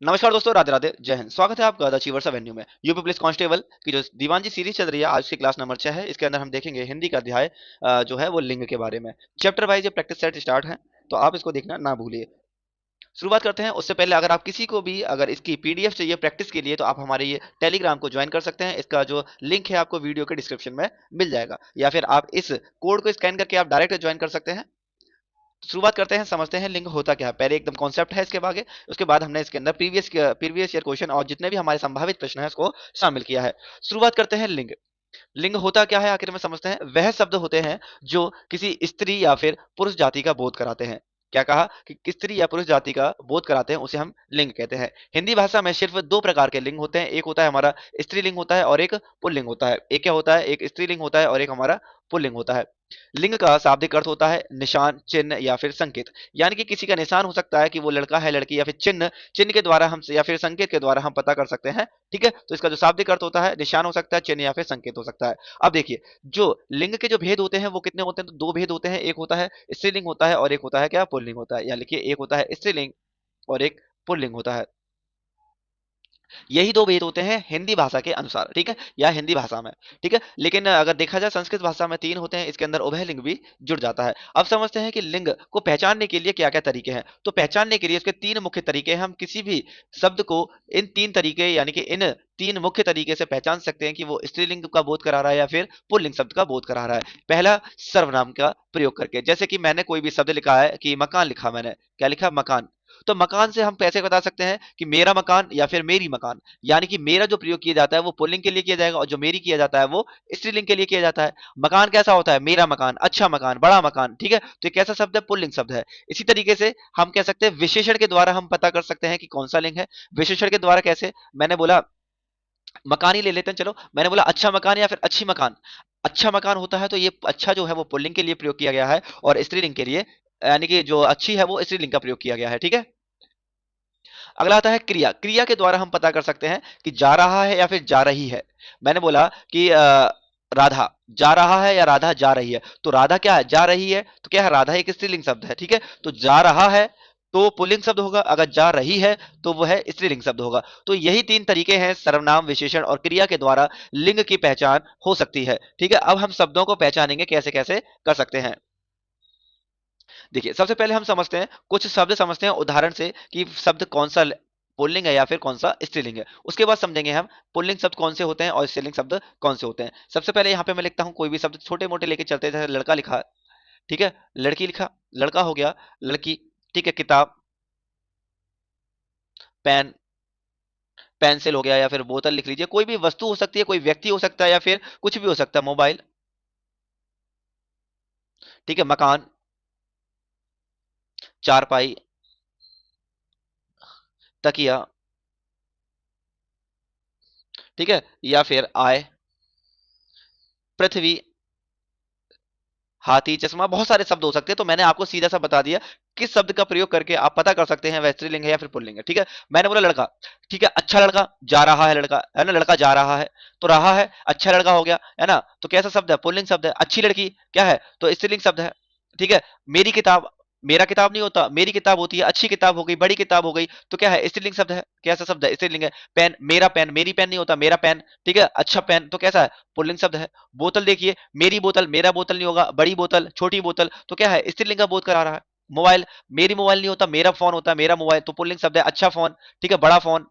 नमस्कार दोस्तों, राधे राधे, जय हिंद। स्वागत है आपका द अचीवर्स एवेन्यू में। यूपी पुलिस कांस्टेबल की जो दीवान जी सीरीज चल रही है, आज की क्लास नंबर 6 है। इसके अंदर हम देखेंगे हिंदी का अध्याय जो है वो लिंग के बारे में। चैप्टर वाइज ये प्रैक्टिस सेट स्टार्ट है, तो आप इसको देखना ना भूलिए। शुरुआत करते हैं। उससे पहले अगर आप किसी को भी अगर इसकी पीडीएफ चाहिए प्रैक्टिस के लिए, तो आप हमारे ये टेलीग्राम को ज्वाइन कर सकते हैं। इसका जो लिंक है आपको वीडियो के डिस्क्रिप्शन में मिल जाएगा, या फिर आप इस कोड को स्कैन करके आप डायरेक्ट ज्वाइन कर सकते हैं। शुरुआत करते हैं, समझते हैं लिंग होता क्या है। पहले एकदम कॉन्सेप्ट है इसके बारे, उसके बाद हमने इसके अंदर प्रीवियस ईयर क्वेश्चन और जितने भी हमारे संभावित प्रश्न है उसको शामिल किया है। शुरुआत करते हैं लिंग। लिंग होता क्या है आखिर में समझते हैं। वह शब्द होते हैं जो किसी स्त्री या फिर पुरुष जाति का बोध कराते हैं। क्या कहा कि स्त्री या पुरुष जाति का बोध कराते हैं, उसे हम लिंग कहते हैं। हिंदी भाषा में सिर्फ दो प्रकार के लिंग होते हैं। एक होता है हमारा स्त्रीलिंग होता है और एक पुल्लिंग होता है। एक क्या होता है, एक स्त्रीलिंग होता है और एक हमारा पुल्लिंग होता है। लिंग का शाब्दिक अर्थ होता है निशान, चिन्ह या फिर संकेत। यानी कि किसी का निशान हो सकता है कि वो लड़का है लड़की, या फिर चिन्ह, चिन्ह के द्वारा हम या फिर संकेत के द्वारा हम पता कर सकते हैं। ठीक है, तो इसका जो शाब्दिक अर्थ होता है निशान हो सकता है, चिन्ह या फिर संकेत हो सकता है। अब देखिए, जो लिंग के जो भेद होते हैं वो कितने होते हैं, तो दो भेद होते हैं। एक होता है स्त्रीलिंग होता है और एक होता है क्या, पुल्लिंग होता है। या लिखिए, एक होता है स्त्रीलिंग और एक पुल्लिंग होता है। यही दो भेद होते हैं हिंदी भाषा के अनुसार, ठीक है, या हिंदी भाषा में। ठीक है, लेकिन अगर देखा जाए संस्कृत भाषा में तीन होते हैं, इसके अंदर उभय लिंग भी जुड़ जाता है। अब समझते हैं कि लिंग को पहचानने के लिए क्या क्या तरीके हैं। तो पहचानने के लिए इसके तीन मुख्य तरीके हैं। हम किसी भी शब्द को इन तीन तरीके यानी कि इन तीन मुख्य तरीके से पहचान सकते हैं कि वो स्त्रीलिंग का बोध करा रहा है या फिर पुल्लिंग शब्द का बोध करा रहा है। पहला, सर्वनाम का प्रयोग करके। जैसे कि मैंने कोई भी शब्द लिखा है कि मकान लिखा, मैंने क्या लिखा, मकान। तो मकान से हम कैसे बता सकते हैं कि मेरा मकान या फिर मेरी मकान। यानी कि मेरा जो प्रयोग किया जाता है वो पुल्लिंग के लिए किया जाएगा और जो मेरी किया जाता है वो स्त्रीलिंग के लिए किया जाता है। मकान कैसा होता है, मेरा मकान, अच्छा मकान, बड़ा मकान। ठीक है, तो ये कैसा शब्द है, पुल्लिंग शब्द है। इसी तरीके से हम कह सकते हैं विशेषण के द्वारा हम पता कर सकते हैं कि कौन सा लिंग है। विशेषण के द्वारा कैसे, मैंने बोला मकान ही ले लेते हैं, चलो मैंने बोला अच्छा मकान या फिर अच्छी मकान। अच्छा मकान होता है तो ये अच्छा जो है वो पुल्लिंग के लिए प्रयोग किया गया है, और स्त्रीलिंग के लिए यानी कि जो अच्छी है वो स्त्रीलिंग का प्रयोग किया गया है। ठीक है, अगला आता है क्रिया। क्रिया के द्वारा हम पता कर सकते हैं कि जा रहा है या फिर जा रही है। मैंने बोला कि राधा जा रहा है या राधा जा रही है। तो राधा क्या है, जा रही है, तो क्या है, राधा एक स्त्रीलिंग शब्द है। ठीक है, तो जा रहा है तो पुल्लिंग शब्द होगा, अगर जा रही है तो वह है स्त्रीलिंग शब्द होगा। तो यही तीन तरीके हैं सर्वनाम, विशेषण और क्रिया के द्वारा लिंग की पहचान हो सकती है। ठीक है, अब हम शब्दों को पहचानेंगे कैसे कैसे कर सकते हैं। देखिए, सबसे पहले हम समझते हैं, कुछ शब्द समझते हैं उदाहरण से कि शब्द कौन सा पुल्लिंग है या फिर कौन सा स्त्रीलिंग है। उसके बाद समझेंगे हम पुल्लिंग शब्द कौन से होते हैं और स्त्रीलिंग शब्द कौन से होते हैं। सबसे पहले यहाँ पे मैं लिखता हूँ कोई भी शब्द छोटे मोटे लेके चलते हैं। जैसे लड़का लिखा, ठीक है, लड़की लिखा, लड़का हो गया, लड़की, ठीक है, किताब, पेन, पेंसिल हो गया, या फिर बोतल लिख लीजिए। कोई भी वस्तु हो सकती है, कोई व्यक्ति हो सकता है, या फिर कुछ भी हो सकता है, मोबाइल, ठीक है, मकान, चारपाई, तकिया, ठीक है, या फिर आय, पृथ्वी, हाथी, चश्मा। बहुत सारे शब्द हो सकते हैं, तो मैंने आपको सीधा सा बता दिया किस शब्द का प्रयोग करके आप पता कर सकते हैं वह स्त्रीलिंग है या फिर पुल्लिंग है। ठीक है, मैंने बोला लड़का, ठीक है, अच्छा लड़का, जा रहा है लड़का, है ना, लड़का जा रहा है, तो रहा है, अच्छा लड़का हो गया, है ना, तो कैसा शब्द है, पुल्लिंग शब्द है। अच्छी लड़की क्या है, तो स्त्रीलिंग शब्द है। ठीक है, मेरी किताब, मेरा किताब नहीं होता, मेरी किताब होती है, अच्छी किताब हो गई, बड़ी किताब हो गई, तो क्या है, स्त्रीलिंग शब्द है। कैसा शब्द है, स्त्रीलिंग है। पेन, मेरा पेन, मेरी पेन नहीं होता, मेरा पेन, ठीक है, अच्छा पेन, तो कैसा है, पुल्लिंग शब्द है। बोतल देखिए, मेरी बोतल, मेरा बोतल नहीं होगा, बड़ी बोतल, छोटी बोतल, तो क्या है, स्त्रीलिंग का बोध करा रहा है। मोबाइल, मेरी मोबाइल नहीं होता, मेरा फोन होता है, मेरा मोबाइल, तो पुल्लिंग शब्द है, अच्छा फोन, ठीक है, बड़ा फोन।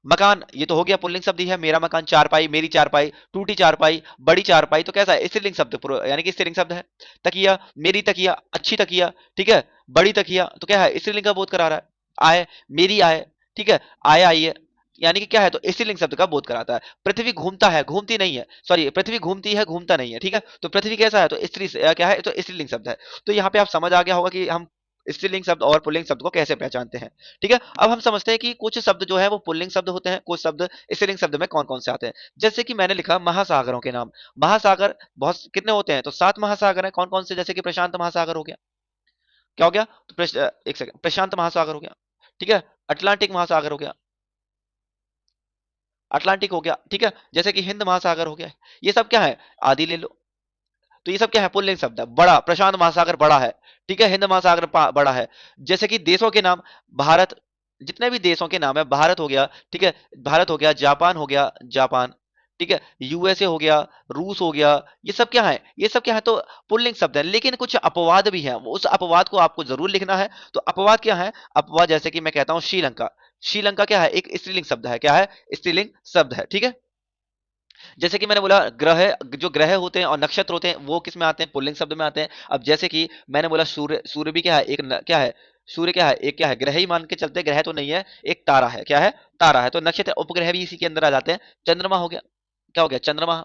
मकान, ये तो हो गया पुल्लिंग शब्द ही है, मेरा मकान, चारपाई, मेरी चारपाई, टूटी चारपाई, बड़ी चारपाई, तो कैसा है, स्त्रीलिंग शब्द यानी कि स्त्रीलिंग शब्द है। तकिया, मेरी तकिया, अच्छी तकिया, ठीक है, बड़ी तकिया, तो क्या है, स्त्रीलिंग का बोध करा रहा है। आय, मेरी आय, ठीक है, आय आई है, यानी कि क्या है, तो स्त्रीलिंग शब्द का बोध कराता है। पृथ्वी घूमता है, घूमती नहीं है, सॉरी, पृथ्वी घूमती है, घूमता नहीं है। ठीक है, तो पृथ्वी कैसा है, तो स्त्री क्या है, तो स्त्रीलिंग शब्द है। तो यहाँ पे आप समझ आ गया होगा कि हम स्त्रीलिंग शब्द और पुल्लिंग शब्द को कैसे पहचानते हैं। ठीक है, अब हम समझते हैं कि कुछ शब्द जो है वो पुल्लिंग शब्द होते हैं, कुछ शब्द स्त्रीलिंग शब्द में कौन कौन से आते हैं। जैसे कि मैंने लिखा महासागरों के नाम। महासागर बहुत कितने होते हैं, तो 7 महासागर हैं। कौन कौन से, जैसे कि प्रशांत महासागर हो गया, क्या हो गया, तो एक सेकंड, प्रशांत महासागर हो गया, ठीक है, अटलांटिक महासागर हो गया, अटलांटिक हो गया, ठीक है, जैसे कि हिंद महासागर हो गया। ये सब क्या है, आदि ले लो, तो ये सब क्या है, पुल्लिंग शब्द है। बड़ा, प्रशांत महासागर बड़ा है, ठीक है, हिंद महासागर बड़ा है। जैसे कि देशों के नाम, भारत, जितने भी देशों के नाम है, भारत हो गया, ठीक है, भारत हो गया, जापान हो गया, जापान, ठीक है, यूएसए हो गया, रूस हो गया, ये सब क्या है, ये सब क्या है, तो पुल्लिंग शब्द है। लेकिन कुछ अपवाद भी हैं, उस अपवाद को आपको जरूर लिखना है। तो अपवाद क्या है, अपवाद जैसे कि मैं कहता हूं श्रीलंका, श्रीलंका क्या है, एक स्त्रीलिंग शब्द है, क्या है, स्त्रीलिंग शब्द है, ठीक है। जैसे कि मैंने बोला ग्रह, जो ग्रह होते हैं और नक्षत्र होते हैं वो किस में आते हैं, पुल्लिंग शब्द में आते हैं। अब जैसे कि मैंने बोला सूर्य, सूर्य भी क्या है, एक क्या है, सूर्य क्या है, एक क्या है, ग्रह ही मान के चलते हैं, ग्रह तो नहीं है, एक तारा है, क्या है, तारा है। तो नक्षत्र उपग्रह भी इसी के अंदर आ जाते हैं। चंद्रमा हो गया, क्या हो गया, चंद्रमा।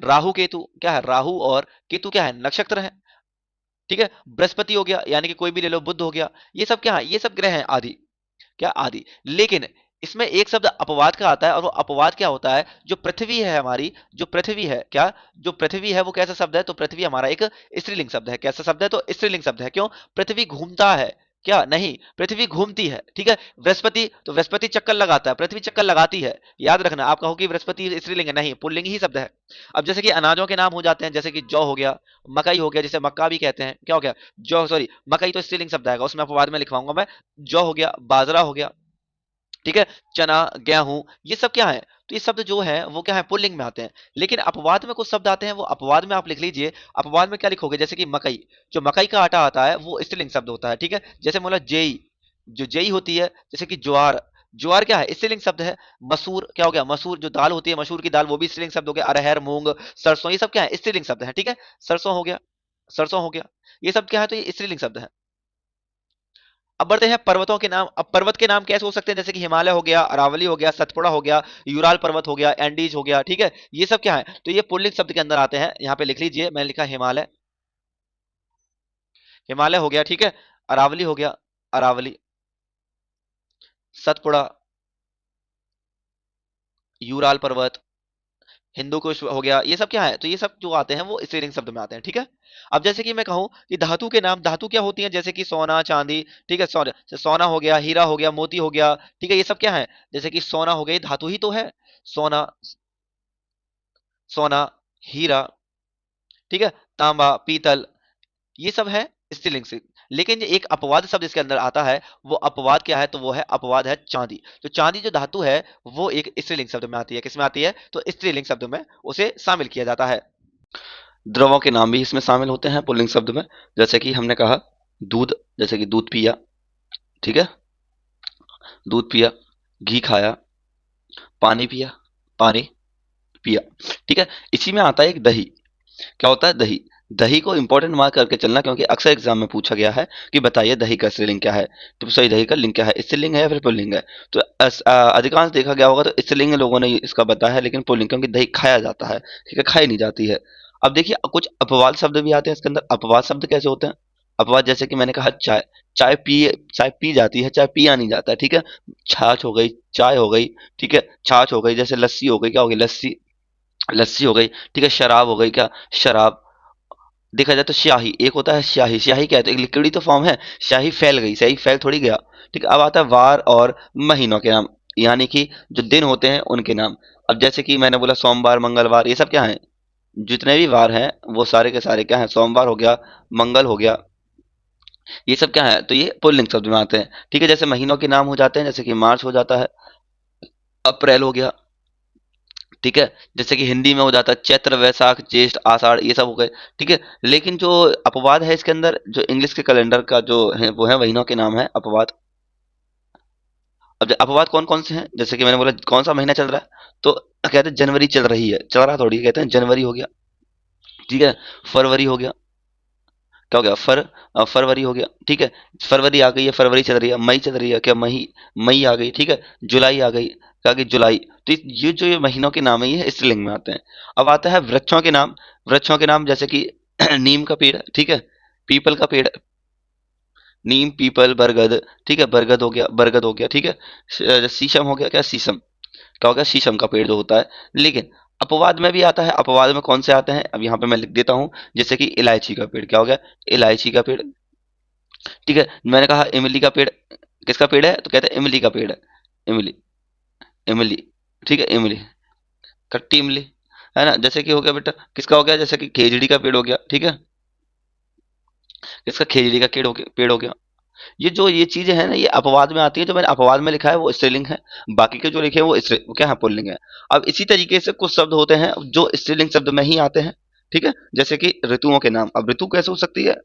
राहु केतु क्या है, राहु और केतु क्या है, नक्षत्र है, ठीक है। बृहस्पति हो गया, यानी कि कोई भी ले लो, बुध हो गया, ये सब क्या है, ये सब ग्रह हैं आदि, क्या आदि। लेकिन इसमें एक शब्द अपवाद का आता है, और वो अपवाद क्या होता है, जो पृथ्वी है हमारी, जो पृथ्वी है, क्या, जो पृथ्वी है वो कैसा शब्द है, तो पृथ्वी हमारा एक स्त्रीलिंग शब्द है। कैसा शब्द है, तो स्त्रीलिंग शब्द है। क्यों, पृथ्वी घूमता है, क्या, नहीं, पृथ्वी घूमती है, ठीक है। बृहस्पति, तो बृहस्पति चक्कर लगाता है, पृथ्वी चक्कर लगाती है, याद रखना। आप कहो कि बृहस्पति स्त्रीलिंग है, नहीं, पुल्लिंग ही शब्द है। अब जैसे कि अनाजों के नाम हो जाते हैं, जैसे कि जौ हो गया, मकई हो गया, जिसे मक्का भी कहते हैं, क्या हो गया, जौ, सॉरी, मकई तो स्त्रीलिंग शब्द आएगा, उसमें अपवाद में लिखवाऊंगा मैं। जौ हो गया, बाजरा हो गया, ठीक है, चना, गेहूं, ये सब क्या है, तो ये शब्द जो है वो क्या है, पुल्लिंग में आते हैं। लेकिन अपवाद में कुछ शब्द आते हैं, वो अपवाद में आप लिख लीजिए। अपवाद में क्या लिखोगे, जैसे कि मकई, जो मकई का आटा आता है वो स्त्रीलिंग शब्द होता है, ठीक है। जैसे बोला जेई, जो जेई होती है, जैसे कि ज्वार, ज्वार क्या है, स्त्रीलिंग शब्द है। मसूर क्या हो गया, मसूर जो दाल होती है, मसूर की दाल, वो भी स्त्रीलिंग शब्द हो गया। अरहर, मूंग, सरसों, ये सब क्या है, स्त्रीलिंग शब्द है, ठीक है। सरसों हो गया, सरसों हो गया, ये सब क्या है, तो ये स्त्रीलिंग शब्द है। अब बढ़ते हैं पर्वतों के नाम। अब पर्वत के नाम कैसे हो सकते हैं, जैसे कि हिमालय हो गया, अरावली हो गया, सतपुड़ा हो गया, यूराल पर्वत हो गया, एंडीज हो गया, ठीक है। ये सब क्या है, तो ये पुल्लिंग शब्द के अंदर आते हैं। यहाँ पे लिख लीजिए, मैंने लिखा हिमालय, हिमालय हो गया, ठीक है। अरावली हो गया, अरावली, सतपुड़ा, यूराल पर्वत, हिंदू कुश हो गया, ये सब क्या है, तो ये सब जो आते हैं वो स्त्रीलिंग शब्द में आते हैं, ठीक है। अब जैसे कि मैं कहूं कि धातु के नाम, धातु क्या होती है, जैसे कि सोना, चांदी, ठीक है, सोना हो गया, हीरा हो गया, मोती हो गया, ठीक है, ये सब क्या है, जैसे कि सोना हो गई, धातु ही तो है, सोना, सोना, हीरा, ठीक है, तांबा, पीतल, ये सब है स्त्रीलिंग से। लेकिन जो एक अपवाद शब्द इसके अंदर आता है, वो अपवाद क्या है, तो वो है, अपवाद है चांदी। तो चांदी जो धातु है वो एक स्त्रीलिंग शब्द में आती है, किसमें आती है, तो स्त्रीलिंग शब्द में उसे शामिल किया जाता है। द्रवों के नाम भी इसमें शामिल होते हैं पुल्लिंग शब्द में। जैसे कि हमने कहा दूध, जैसे कि दूध पिया, ठीक है, दूध पिया, घी खाया, पानी पिया, पानी पिया, ठीक है। इसी में आता है एक दही, क्या होता है, दही। दही को इंपॉर्टेंट मार्क करके चलना, क्योंकि अक्सर एग्जाम में पूछा गया है कि बताइए दही का स्त्रीलिंग क्या है। तो सही, दही का लिंग क्या है, स्त्रीलिंग है या फिर पुल्लिंग है। तो अधिकांश देखा गया होगा तो स्त्रीलिंग लोगों ने इसका बताया है, लेकिन पुल्लिंग, क्योंकि दही खाया जाता है, ठीक है, खाई नहीं जाती है। अब देखिए कुछ अपवाद शब्द भी आते हैं इसके अंदर। अपवाद शब्द कैसे होते हैं, अपवाद जैसे कि मैंने कहा चाय, चाय पी, चाय पी जाती है, चाय पिया नहीं जाता है, ठीक है। छाछ हो गई, चाय हो गई, ठीक है, छाछ हो गई, जैसे लस्सी हो गई, क्या हो गई, लस्सी, लस्सी हो गई, ठीक है। शराब हो गई, क्या, शराब। देखा जाए तो स्याही, एक होता है स्याही, स्याही क्या है, तो एक लिक्विड ही तो फॉर्म है। स्याही फैल गई, स्याही फैल थोड़ी गया, ठीक है। अब आता है वार और महीनों के नाम, यानी कि जो दिन होते हैं उनके नाम। अब जैसे कि मैंने बोला सोमवार, मंगलवार, ये सब क्या है, जितने भी वार हैं वो सारे के सारे क्या है, सोमवार हो गया, मंगल हो गया, ये सब क्या है, तो ये पुल्लिंग शब्द में आते हैं, ठीक है। जैसे महीनों के नाम हो जाते हैं, जैसे कि मार्च हो जाता है, अप्रैल हो गया, ठीक है। जैसे कि हिंदी में हो जाता है चैत्र, वैशाख, ज्येष्ठ, आषाढ़, ये सब हो गए, ठीक है। लेकिन जो अपवाद है इसके अंदर, जो इंग्लिश के कैलेंडर का जो है वो है महीनों के नाम है अपवाद। अब अपवाद कौन कौन से हैं, जैसे कि मैंने बोला कौन सा महीना चल रहा है, तो कहते हैं जनवरी चल रही है, चल रहा थोड़ी, कहते हैं जनवरी हो गया, ठीक है। फरवरी हो गया, क्या हो गया, फरवरी हो गया, ठीक है। फरवरी आ गई है, फरवरी चल रही है। मई चल रही है, क्या, मई, मई आ गई, ठीक है। जुलाई आ गई, क्या आ गई, जुलाई। तो ये जो ये महीनों के नाम है ये स्त्रीलिंग में आते हैं। अब आता है वृक्षों के नाम। वृक्षों के नाम जैसे कि नीम का पेड़, ठीक है, पीपल का पेड़, नीम, पीपल, बरगद, ठीक है, बरगद हो गया, बरगद हो गया, ठीक है। शीशम हो गया, क्या, शीशम, क्या हो गया, शीशम का पेड़ जो होता है। लेकिन अपवाद में भी आता है, अपवाद में कौन से आते हैं, अब यहाँ पे मैं लिख देता हूँ। जैसे कि इलायची का पेड़, क्या हो गया, इलायची का पेड़, ठीक है। मैंने कहा इमली का पेड़, किसका पेड़ है, तो कहते हैं इमली का पेड़ है, इमली, इमली, ठीक है, इमली, खट्टी इमली, है ना। जैसे कि हो गया बेटा, किसका हो गया, जैसे कि खेजड़ी का पेड़ हो गया, ठीक है, किसका, खेजड़ी का पेड़ हो गया, पेड़ हो गया। ये चीजें हैं ना, ये अपवाद में आती है। जो मैंने अपवाद में लिखा है वो स्त्रीलिंग है, बाकी के जो लिखे हैं वो क्या है, पुल्लिंग है। अब इसी तरीके से कुछ शब्द होते हैं जो स्त्रीलिंग शब्द में ही आते हैं, ठीक है। जैसे कि ऋतुओं के नाम। अब ऋतु कैसे हो सकती है,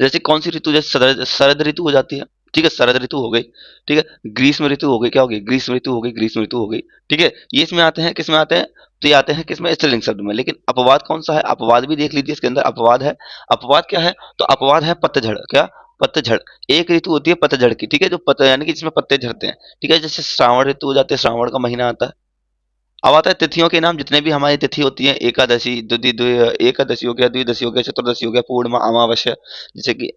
जैसे कौन सी ऋतु, जैसे शरद शरद ऋतु हो जाती है, ठीक है, शरद ऋतु हो गई, ठीक है। ग्रीष्म ऋतु हो गई, क्या हो गई, ग्रीष्म ऋतु हो गई, ग्रीष्म ऋतु हो गई, ठीक है। ये इसमें आते हैं, किसमें आते हैं, तो ये आते हैं किसमें, स्त्रीलिंग शब्द में। लेकिन अपवाद कौन सा है, अपवाद भी देख लीजिए, इसके अंदर अपवाद है। अपवाद क्या है, तो अपवाद है पतझड़, क्या, पतझड़। एक ऋतु होती है पतझड़ की, ठीक है, जो यानी कि जिसमें पत्ते झड़ते हैं, ठीक है। जैसे श्रावण ऋतु हो जाती है, श्रावण का महीना आता है। अब आता है तिथियों के नाम, जितने भी हमारी तिथि होती है, एकादशी, एकादशी हो गया, द्विदशी हो गया, चतुर्दशी हो गया, पूर्णिमा, अमावस्या, जैसे कि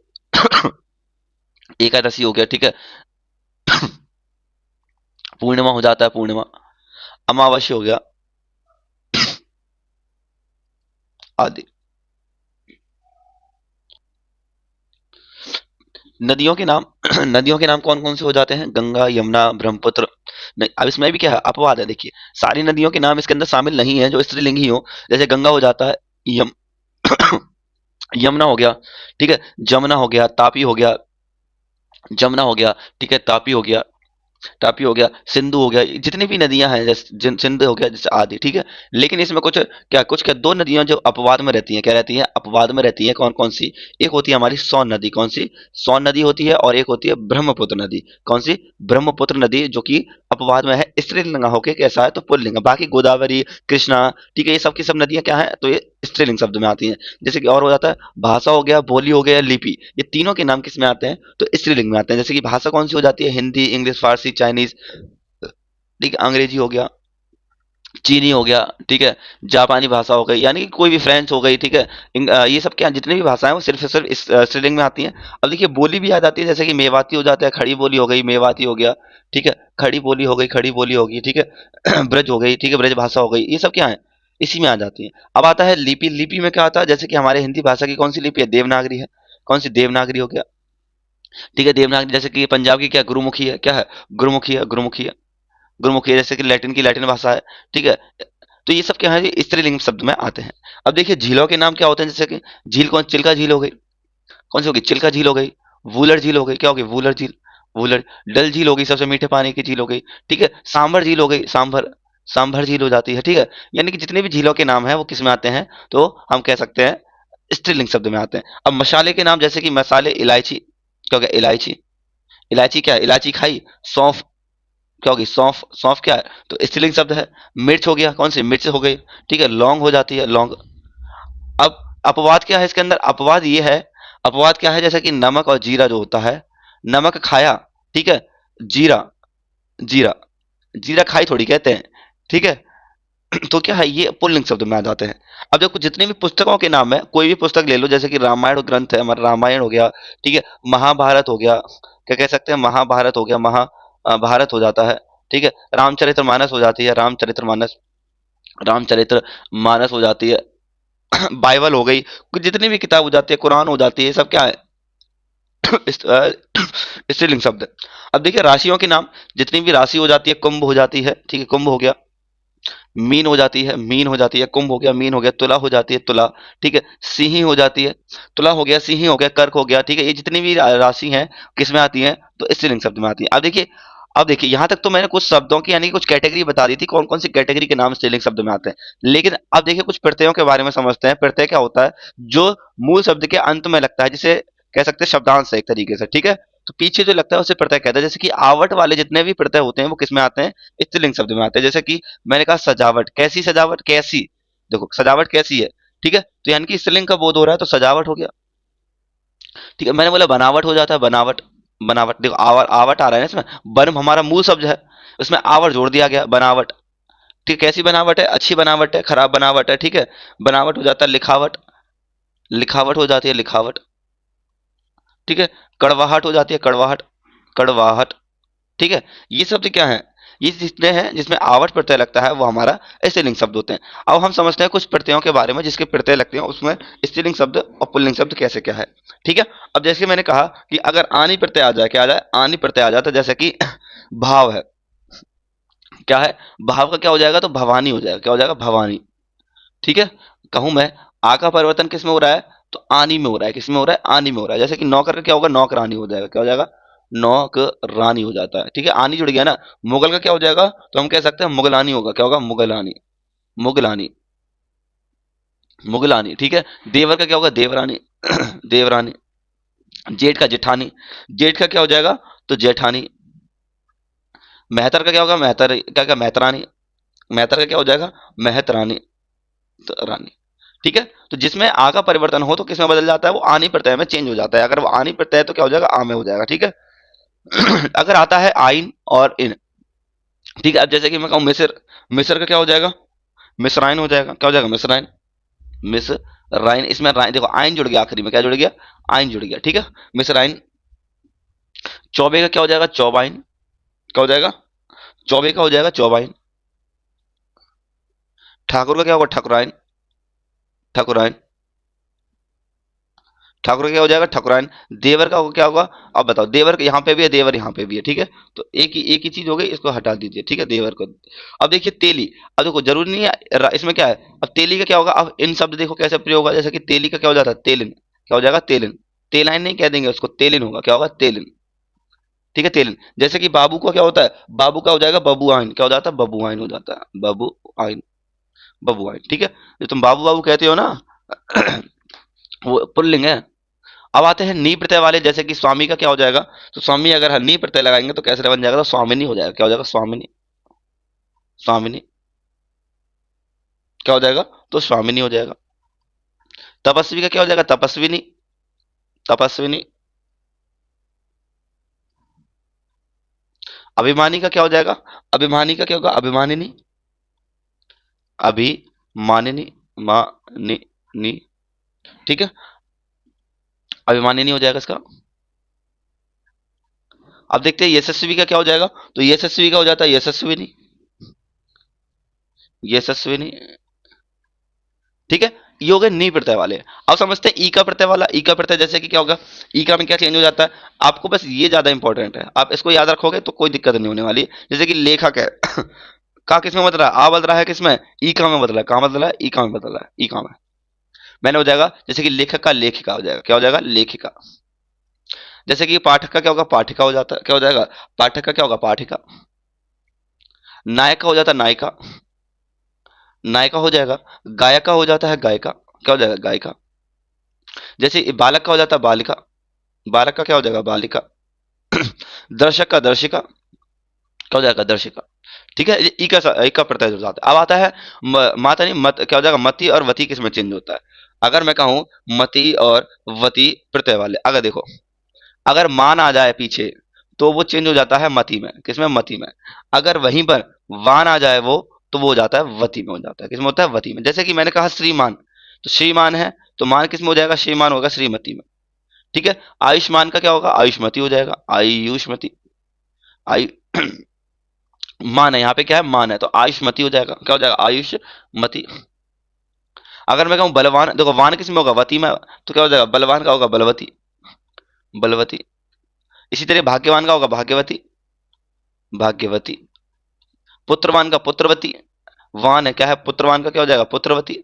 एकादशी हो गया, ठीक है, पूर्णिमा हो जाता है, पूर्णिमा, अमावस्या हो गया, आदि। नदियों के नाम नदियों के नाम कौन कौन से हो जाते हैं, गंगा, यमुना, ब्रह्मपुत्र। नहीं, अब इसमें भी क्या है, अपवाद है। देखिए, सारी नदियों के नाम इसके अंदर शामिल नहीं है जो स्त्रीलिंग ही हो। जैसे गंगा हो जाता है, यम यमुना हो गया, ठीक है, जमुना हो गया, तापी हो गया, जमुना हो गया, ठीक है, तापी हो गया, तापी हो गया, सिंधु हो गया, जितनी भी नदियां हैं, जैसे सिंधु हो गया, जैसे आदि, ठीक है। लेकिन इसमें कुछ क्या दो नदियां जो अपवाद में रहती हैं, क्या रहती हैं, अपवाद में रहती हैं, कौन कौन सी, एक होती है हमारी सोन नदी, कौन सी, सोन नदी होती है, और एक होती है ब्रह्मपुत्र नदी, कौन सी, ब्रह्मपुत्र नदी, जो कि अपवाद में है, स्त्रीलिंग होके कैसा है, तो पुल्लिंग है। बाकी गोदावरी, कृष्णा, ठीक है, ये सब की सब नदियां क्या है, तो ये स्त्रीलिंग शब्द में आती हैं। जैसे कि और हो जाता है, भाषा हो गया, बोली हो गया, लिपि, ये तीनों के नाम किस में आते हैं, तो स्त्रीलिंग में आते हैं। जैसे कि भाषा कौन सी हो जाती है, हिंदी, इंग्लिश, फारसी, चाइनीज, ठीक है, अंग्रेजी हो गया, चीनी हो गया, ठीक है, जापानी भाषा हो गई, यानी कि कोई भी फ्रेंच हो गई, ठीक है। ये सब क्या, जितनी भी भाषाएं वो सिर्फ सिर्फ इस स्त्रीलिंग में आती हैं। अब देखिए, बोली भी आ जाती है, जैसे कि मेवाती हो जाता है, खड़ी बोली हो गई, मेवाती हो गया, ठीक है, खड़ी बोली हो गई, खड़ी बोली होगी, ठीक है। ब्रज हो गई, ठीक है, ब्रज भाषा हो गई, ये सब क्या है, इसी में आ जाती है। अब आता है लिपि। लिपि में क्या आता है, जैसे कि हमारे हिंदी भाषा की कौन सी लिपि है, देवनागरी है, कौन सी, देवनागरी हो गया, ठीक है, देवनागरी। जैसे कि पंजाब की क्या, गुरुमुखी है, क्या है, गुरुमुखी है, गुरुमुखी है, गुरुमुखी है। जैसे कि लैटिन की लैटिन भाषा है, ठीक है। तो ये सब क्या है, ये स्त्रीलिंग शब्द में आते हैं। अब देखिए, झीलों के नाम क्या होते हैं, जैसे कि झील, कौन, चिल्का झील हो गई, कौन सी होगी, चिल्का झील हो गई। वूलर झील हो गई, क्या होगी, वूलर झील, वूलर। डल झील हो गई, सबसे मीठे पानी की झील हो गई, ठीक है। सांभर झील हो गई, सांभर, सांभर झील हो जाती है, ठीक है। यानी कि जितने भी झीलों के नाम हैं वो किस में आते हैं, तो हम कह सकते हैं स्त्रीलिंग शब्द में आते हैं। अब मसाले के नाम, जैसे कि मसाले, इलायची, क्या हो गया, इलायची, इलायची क्या है, इलायची खाई। सौंफ, क्या होगी, सौंफ, सौंफ क्या है, तो स्त्रीलिंग शब्द है। मिर्च हो गया, कौन सी, मिर्च हो गई, ठीक है। लौंग हो जाती है, लौंग। अब अपवाद क्या है इसके अंदर, अपवाद ये है, अपवाद क्या है, जैसे कि नमक और जीरा जो होता है, नमक खाया, ठीक है, जीरा, जीरा, जीरा खाई थोड़ी कहते हैं, ठीक है। तो क्या है, ये पुल्लिंग शब्द में आ जाते हैं। अब देखो, जितने भी पुस्तकों के नाम है, कोई भी पुस्तक ले लो, जैसे कि रामायण ग्रंथ है हमारा, रामायण हो गया, ठीक है, महाभारत हो गया, क्या कह सकते हैं, महाभारत हो गया, भारत हो जाता है, ठीक है। रामचरितमानस हो जाती है, रामचरितमानस, रामचरित्र मानस हो जाती है। बाइबल हो गई, जितनी भी किताब हो जाती है, कुरान हो जाती है, ये सब क्या है, स्त्रीलिंग शब्द है। अब देखिए, राशियों के नाम, जितनी भी राशि हो जाती है, कुंभ हो जाती है, ठीक है, कुंभ हो गया, मीन हो जाती है, मीन हो जाती है, कुंभ हो गया, मीन हो गया, तुला हो जाती है, तुला, ठीक है, सिंही हो जाती है, तुला हो गया, सिंही हो गया, कर्क हो गया, ठीक है। ये जितनी भी राशि हैं किस में आती हैं, तो स्त्रीलिंग शब्द में आती है। अब देखिए, यहाँ तक तो मैंने कुछ शब्दों की, यानी कि कुछ कैटेगरी बता दी थी, कौन कौन सी कैटेगरी के नाम स्त्रीलिंग शब्द में आते हैं। लेकिन अब देखिए, कुछ प्रत्ययों के बारे में समझते हैं। प्रत्यय क्या होता है, जो मूल शब्द के अंत में लगता है, जिसे कह सकते हैं शब्दांश है एक तरीके से, ठीक है। तो पीछे जो लगता है उसे प्रत्यय कहते हैं। जैसे कि आवट वाले जितने भी प्रत्यय होते हैं वो किस में आते हैं, स्त्रीलिंग शब्द में आते हैं। जैसे कि मैंने कहा सजावट, कैसी सजावट, कैसी, देखो सजावट कैसी है, ठीक है, तो यानी कि स्त्रीलिंग का बोध हो रहा है, तो सजावट हो गया, ठीक है। मैंने बोला बनावट हो जाता है, बनावट, बनावट, देखो आवट आ रहा है ना इसमें, बर्म हमारा मूल शब्द है, उसमें आवट जोड़ दिया गया, बनावट, ठीक, कैसी बनावट है, अच्छी बनावट है, खराब बनावट है, ठीक है। बनावट हो जाता है लिखावट, लिखावट हो जाती है, लिखावट, ठीक है। कड़वाहट हो जाती है, कड़वाहट, कड़वाहट, ठीक है। ये शब्द क्या है, ये जितने हैं जिसमें आवट प्रत्यय लगता है वो हमारा स्त्रीलिंग शब्द होते हैं। अब हम समझते हैं कुछ प्रत्ययों के बारे में जिसके प्रत्यय लगते हैं, उसमें स्त्रीलिंग शब्द और पुल्लिंग शब्द कैसे क्या है, ठीक है। अब जैसे मैंने कहा कि अगर आनी प्रत्यय आ जाए, क्या आ जाए, आनी प्रत्यय आ जाए, तो जैसे कि भाव है, क्या है, भाव का क्या हो जाएगा, तो भवानी हो जाएगा, क्या हो जाएगा, भवानी, ठीक है। कहूं मैं, आ का परिवर्तन किस में हो रहा है, तो आनी में हो रहा है, किसमें हो रहा है, आनी में हो रहा है। जैसे कि नौकर का क्या होगा, नौकरानी हो जाएगा, क्या हो जाएगा, नौकरानी हो जाता है, ठीक है, आनी जुड़ गया ना। मुगल का क्या हो जाएगा, तो हम कह सकते हैं मुगलानी होगा, क्या होगा, मुगलानी, मुगलानी, मुगलानी, ठीक है। देवर का क्या होगा, देवरानी, देवरानी। जेठ का जेठानी, जेठ का क्या हो जाएगा, तो जेठानी। मेहतर का क्या होगा, मेहतर, क्या क्या, मेहतरानी, मेहतर का क्या हो जाएगा, मेहतरानी, तो रानी, ठीक है। तो जिसमें आ का परिवर्तन हो तो किसमें बदल जाता है, वो आनी प्रत्यय में चेंज हो जाता है। अगर वो आनी प्रत्यय है तो क्या हो जाएगा, आ में हो जाएगा, ठीक है। अगर आता है आइन और इन, ठीक है। अब जैसे कि मैं कहूँ मिस्र, मिस्र का क्या हो जाएगा, मिस्राइन हो जाएगा, क्या हो जाएगा, मिस्राइन, मिस्राइन। इसमें राइन देखो, आइन जुड़ गया आखिरी में, क्या जुड़ गया, आइन जुड़ गया, ठीक है, मिस्राइन। चौबे का क्या हो जाएगा, चौबाइन, क्या हो जाएगा, चौबे का हो जाएगा चौबाइन। ठाकुर का क्या होगा, ठकुराइन, ठकुराइन, ठाकुर का क्या हो जाएगा, ठकुराइन। देवर का क्या होगा, अब बताओ, देवर यहाँ पे भी है, देवर यहाँ पे भी है, ठीक है। तो एक ही चीज हो गई, इसको हटा दीजिए, ठीक है, देवर को। अब देखिए तेली, अब देखो जरूरी नहीं है इसमें क्या है। अब तेली का क्या होगा, अब इन शब्द देखो कैसे प्रयोग होगा। जैसे कि तेली का क्या हो जाता है, तेलिन, क्या हो जाएगा, तेलिन। तेलाइन नहीं कह देंगे उसको, तेलिन होगा, क्या होगा, तेलिन, ठीक है, तेलिन। जैसे कि बाबू का क्या होता है, बाबू का हो जाएगा बबुआइन, क्या हो जाता है, बबुआइन हो जाता है, बबुआइन, बबुआइन, ठीक है। जो तुम बाबू बाबू कहते हो ना, वो पुल्लिंग है। अब आते हैं नी प्रत्यय वाले, जैसे कि स्वामी का क्या हो जाएगा, तो स्वामी अगर नी प्रत्यय लगाएंगे तो कैसे बन जाएगा, तो स्वामिनी हो जाएगा, क्या हो जाएगा, स्वामिनी, स्वामिनी, क्या हो जाएगा, तो स्वामिनी हो जाएगा। तपस्वी का क्या हो जाएगा, तपस्विनी, तपस्विनी। अभिमानी का क्या हो जाएगा, अभिमानी का क्या होगा, अभिमानिनी, अभिमानिनी, मानिनी, ठीक है, अभिमानिनी हो जाएगा इसका। अब देखते हैं यशस्वी का क्या हो जाएगा, तो यशस्वी का हो जाता है यशस्विनी, यशस्विनी, ठीक है। ये हो गए नी प्रत्यय वाले। अब समझते हैं ई का प्रत्यय वाला। ई का प्रत्यय जैसे कि क्या होगा, ई का में क्या चेंज हो जाता है, आपको बस ये ज्यादा इंपॉर्टेंट है, आप इसको याद रखोगे तो कोई दिक्कत नहीं होने वाली है। जैसे कि लेखक है, का किसमें बदल रहा है, आ बदल रहा है, किसमें, ई का में बदल रहा है, कहाँ बदल रहा है, ई का में बदल रहा है, ई का में। मैंने हो जाएगा, जैसे कि लेखक का लेखिका हो जाएगा, क्या हो जाएगा, लेखिका। जैसे कि पाठक का क्या होगा, पाठिका हो जाता है, क्या हो जाएगा, पाठक का क्या होगा, पाठिका। नायक का हो जाता है नायिका, नायिका हो जाएगा। गायक का हो जाता है गायिका, क्या हो जाएगा, गायिका। जैसे बालक का हो जाता है बालिका, बालक का क्या हो जाएगा, बालिका। दर्शक का दर्शिका, क्या हो जाएगा, दर्शिका, ठीक है। ये ई का प्रत्यय हो जाता है। अब आता है माता नहीं मत, क्या हो जाएगा, मति और वती किसमें चेंज होता है। अगर मैं कहूं मति और वती प्रत्यय वाले, अगर देखो, अगर मान आ जाए पीछे तो वो चेंज हो जाता है मति में, किसमें, मति में। अगर वहीं पर वान आ जाए वो, तो वो हो जाता है वती में, हो जाता है, किसमें होता है, वती में। जैसे कि मैंने कहा श्रीमान, तो श्रीमान है, तो मान किसमें हो जाएगा, श्रीमान होगा श्रीमती में, ठीक है। आयुष्मान का क्या होगा, आयुष्मती हो जाएगा, आयुष्मती, आयु मान है, यहाँ पे क्या है, मान है, तो आयुष्मती हो जाएगा, क्या हो जाएगा, आयुष्मती। अगर मैं कहूँ बलवान, देखो वान किसमें होगा, वती में, तो क्या हो जाएगा, बलवान का होगा बलवती, बलवती। इसी तरह भाग्यवान का होगा भाग्यवती, भाग्यवती। पुत्रवान का पुत्रवती, वान है, क्या है, पुत्रवान का क्या हो जाएगा, पुत्रवती।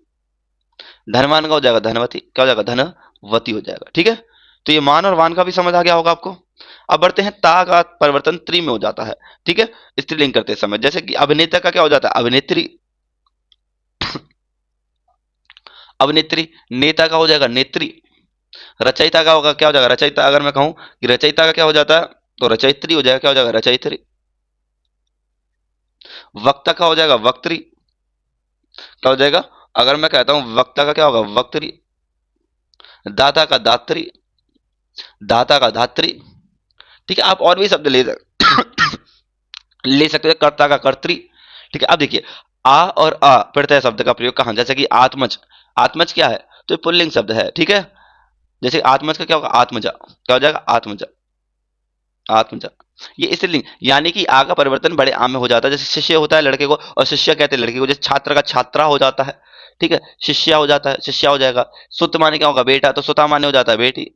धनवान का हो जाएगा धनवती, क्या हो जाएगा, धनवती हो जाएगा, ठीक है। तो ये मान और वान का भी समझ आ गया होगा आपको। अब बढ़ते हैं ता का परिवर्तन त्री में हो जाता है, ठीक है, स्त्रीलिंग करते समय। जैसे कि अभिनेता का क्या हो जाता है, अभिनेत्री, अभिनेत्री। नेता का हो जाएगा नेत्री। रचयिता का होगा, क्या हो जाएगा, रचयिता। अगर मैं कहूं कि रचयिता का क्या हो जाता है, तो रचयित्री हो जाएगा, क्या हो जाएगा, रचयित्री। वक्ता का हो जाएगा वक्त्री, क्या हो जाएगा। अगर मैं कहता हूं वक्ता का क्या होगा, वक्त्री। दाता का दात्री, दाता का धात्री, ठीक है। आप और भी शब्द ले सकते हैं, कर्ता का कर्त्री, ठीक है। अब देखिए, आ और अ प्रत्यय शब्द का प्रयोग कहां, जैसे कि आत्मज, आत्मज क्या है, तो ये पुल्लिंग शब्द है, ठीक है। जैसे आत्मज का क्या होगा, आत्मजा, क्या हो जाएगा, आत्मजा, आत्मजा। ये स्त्रीलिंग, यानी कि आ का परिवर्तन बड़े आम में हो जाता है। जैसे शिष्य होता है लड़के को, और शिष्य कहते हैं लड़के को। जैसे छात्र का छात्रा हो जाता है, ठीक है, शिष्या हो जाता है, शिष्या हो जाएगा। सुत माने क्या होगा, बेटा, तो सुता माने हो जाता है बेटी,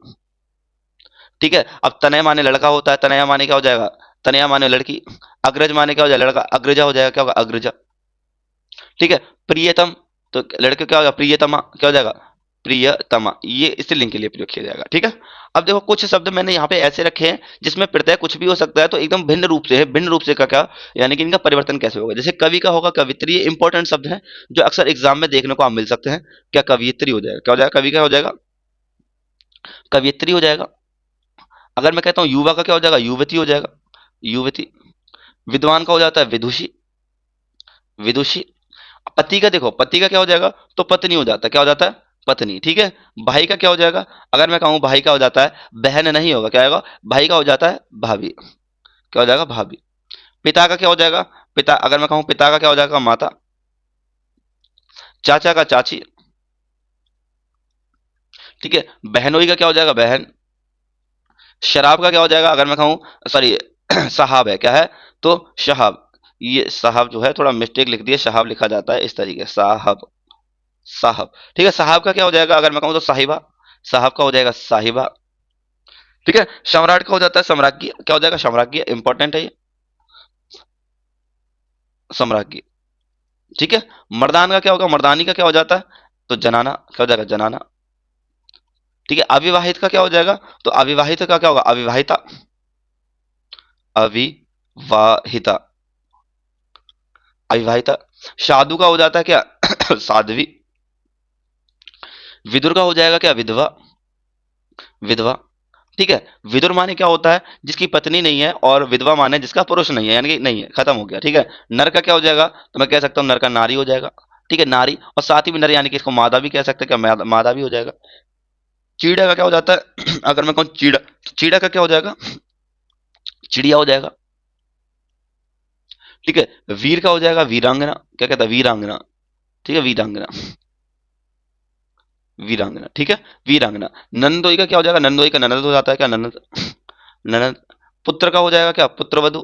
ठीक है। अब तनय माने लड़का होता है, तनया माने क्या हो जाएगा, तनया माने लड़की। अग्रज माने क्या हो जाएगा, लड़का, अग्रजा हो जाएगा, क्या होगा, अग्रजा, ठीक है। प्रियतम, तो लड़के क्या होगा, प्रियतमा, क्या हो जाएगा, प्रियतमा, ये स्त्रीलिंग के लिए प्रयोग किया जाएगा। ठीक है। अब देखो कुछ शब्द मैंने यहाँ पे ऐसे रखे हैं जिसमें प्रत्यय कुछ भी हो सकता है, तो एकदम भिन्न रूप से है। भिन्न रूप से का क्या, यानी कि इनका परिवर्तन कैसे होगा। जैसे कवि का होगा कवित्री, ये इंपॉर्टेंट शब्द है जो अक्सर एग्जाम में देखने को आप मिल सकते हैं। क्या कवियत्री हो जाएगा, क्या हो जाएगा, कवि का हो जाएगा कवियत्री हो जाएगा। अगर मैं कहता हूँ युवा का क्या हो जाएगा, युवती हो जाएगा, युवती। विद्वान का हो जाता है विदुषी, विदुषी। पति का देखो, पति का क्या हो जाएगा, तो पत्नी हो जाता है, क्या हो जाता है, पत्नी। ठीक है। भाई का क्या हो जाएगा, अगर मैं कहूँ भाई का हो जाता है, बहन नहीं होगा, क्या होगा, भाई का हो जाता है भाभी, क्या हो जाएगा, भाभी। पिता का क्या हो जाएगा, पिता, अगर मैं कहूँ पिता का क्या हो जाएगा, माता। चाचा का चाची। ठीक है। बहनोई का क्या हो जाएगा, बहन। शराब का क्या हो जाएगा, अगर मैं कहूँ, सॉरी साहब है, क्या है, तो शहाब। ये साहब जो है थोड़ा मिस्टेक लिख दिया, शहाब लिखा जाता है इस तरीके, साहब, साहब। ठीक है। साहब का क्या हो जाएगा, अगर मैं कहूँ तो साहिबा, साहब का हो जाएगा साहिबा। ठीक है। सम्राट का हो जाता है सम्राज्ञी, क्या हो जाएगा, सम्राज्ञी, इंपॉर्टेंट है ये, सम्राज्ञी। ठीक है। मर्दान का क्या होगा, मर्दानी का क्या हो जाता है, तो जनाना, क्या हो जाएगा, जनाना। ठीक है। अविवाहित का क्या हो जाएगा, तो अविवाहित का क्या होगा, अविवाहिता, अविवाहिता, अविवाहिता। साधु का हो जाता है क्या साध्वी। विदुर का हो जाएगा क्या, विधवा, विधवा। ठीक है। विदुर माने क्या होता है, जिसकी पत्नी नहीं है, और विधवा माने जिसका पुरुष नहीं है, यानी कि नहीं है, खत्म हो गया। ठीक है। नर का क्या हो जाएगा, तो मैं कह सकता हूँ नर का नारी हो जाएगा। ठीक है, नारी। और साथ ही में नर यानी कि इसको मादा भी कह सकते हैं, क्या मादा भी हो जाएगा। चीड़ा का क्या हो जाता है अगर मैं कहूँ चीड़ा, तो चीड़ा का क्या हो जाएगा, चिड़िया हो जाएगा। ठीक है। वीर का हो जाएगा वीरांगना, क्या कहता है, वीरांगना। ठीक है, वीरांगना, वीरांगना। ठीक है, वीरांगना। नंदोई का क्या हो जाएगा, नंदोई का ननद हो जाता है, क्या ननद, ननद। पुत्र का हो जाएगा क्या, पुत्रवधु,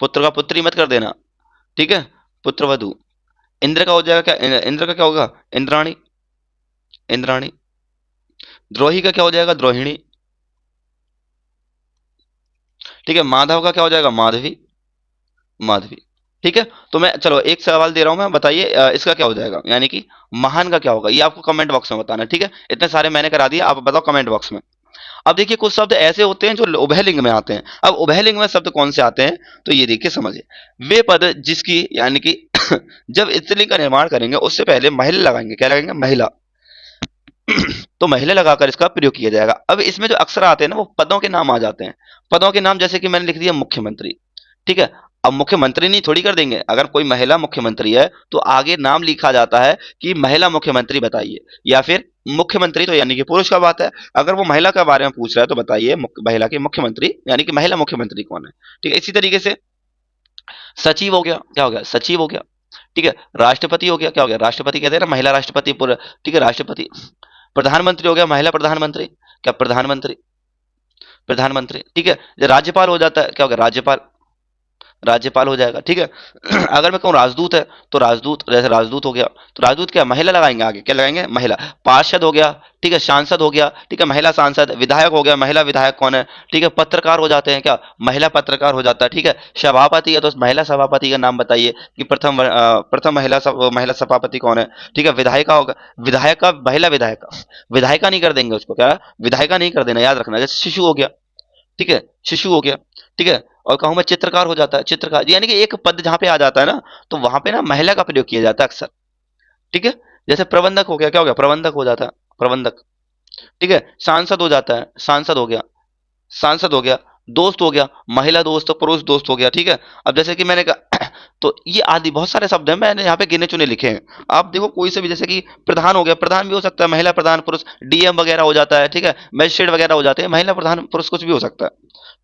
पुत्र का पुत्री मत कर देना। ठीक है, पुत्रवधु। इंद्र का हो जाएगा क्या, इंद्र का क्या होगा, इंद्राणी, इंद्राणी। द्रोही का क्या हो जाएगा, द्रोहिणी। ठीक है। माधव का क्या हो जाएगा, माधवी, माधवी। ठीक है। तो मैं चलो एक सवाल दे रहा हूं मैं, बताइए इसका क्या हो जाएगा, यानी कि महान का क्या होगा, ये आपको कमेंट बॉक्स में बताना है। ठीक है, इतने सारे मैंने करा दिए, आप बताओ कमेंट बॉक्स में। अब देखिए कुछ शब्द ऐसे होते हैं जो उभयलिंग में आते हैं। अब उभयलिंग में शब्द कौन से आते हैं, तो ये देखिए समझिए। वे पद जिसकी, यानी कि जब स्त्रीलिंग का निर्माण करेंगे उससे पहले महिला लगाएंगे, क्या लगाएंगे, महिला। तो महिला लगाकर इसका प्रयोग किया जाएगा। अब इसमें जो अक्षर आते हैं ना, वो पदों के नाम आ जाते हैं। पदों के नाम जैसे कि मैंने लिख दिया मुख्यमंत्री। ठीक है। अब मुख्यमंत्री नहीं थोड़ी कर देंगे, अगर कोई महिला मुख्यमंत्री है तो आगे नाम लिखा जाता है कि महिला मुख्यमंत्री बताइए, या फिर मुख्यमंत्री, तो यानी कि पुरुष का बात है। अगर वो महिला के बारे में पूछ रहा है तो बताइए महिला की मुख्यमंत्री, यानी कि महिला मुख्यमंत्री कौन है। ठीक है। इसी तरीके से सचिव हो गया, क्या हो गया, सचिव हो गया। ठीक है। राष्ट्रपति हो गया, क्या हो गया, राष्ट्रपति कहते हैं ना, महिला राष्ट्रपति पूरा। ठीक है, राष्ट्रपति। प्रधानमंत्री हो गया, महिला प्रधानमंत्री, क्या, प्रधानमंत्री, प्रधानमंत्री। ठीक है। राज्यपाल हो जाता है, क्या हो गया, राज्यपाल, राज्यपाल हो जाएगा। ठीक है। अगर मैं कहूँ राजदूत है, तो राजदूत, जैसे राजदूत हो गया, तो राजदूत क्या, महिला लगाएंगे, आगे क्या लगाएंगे, महिला। पार्षद हो गया, ठीक है, सांसद हो गया, ठीक है, महिला सांसद। विधायक हो गया, महिला विधायक कौन है। ठीक है। पत्रकार हो जाते हैं, क्या, महिला पत्रकार हो जाता है। ठीक है। सभापति है, तो महिला सभापति का नाम बताइए कि प्रथम महिला महिला सभापति कौन है। ठीक है। विधायिका होगा, विधायक का, महिला विधायक, विधायिका नहीं कर देंगे उसको, क्या, विधायिका नहीं कर देना, याद रखना। जैसे शिशु हो गया, ठीक है, शिशु हो गया। ठीक है। और कहूँ मैं चित्रकार हो जाता है, चित्रकार, यानी कि एक पद जहां पे आ जाता है ना, तो वहां पे ना महिला का प्रयोग किया जाता है अक्सर। ठीक है। जैसे प्रबंधक हो गया, क्या हो गया, प्रबंधक हो जाता है, प्रबंधक। ठीक है। सांसद हो जाता है, सांसद हो गया, सांसद हो गया। दोस्त हो गया, महिला दोस्त, पुरुष दोस्त हो गया। ठीक है। अब जैसे कि मैंने कहा तो ये आदि बहुत सारे शब्द हैं, मैंने यहाँ पे गिने चुने लिखे हैं। आप देखो कोई से भी, जैसे कि प्रधान हो गया, प्रधान भी हो सकता है, महिला प्रधान, पुरुष। डीएम वगैरह हो जाता है। ठीक है। मजिस्ट्रेट वगैरह हो जाते हैं, महिला प्रधान पुरुष कुछ भी हो सकता है।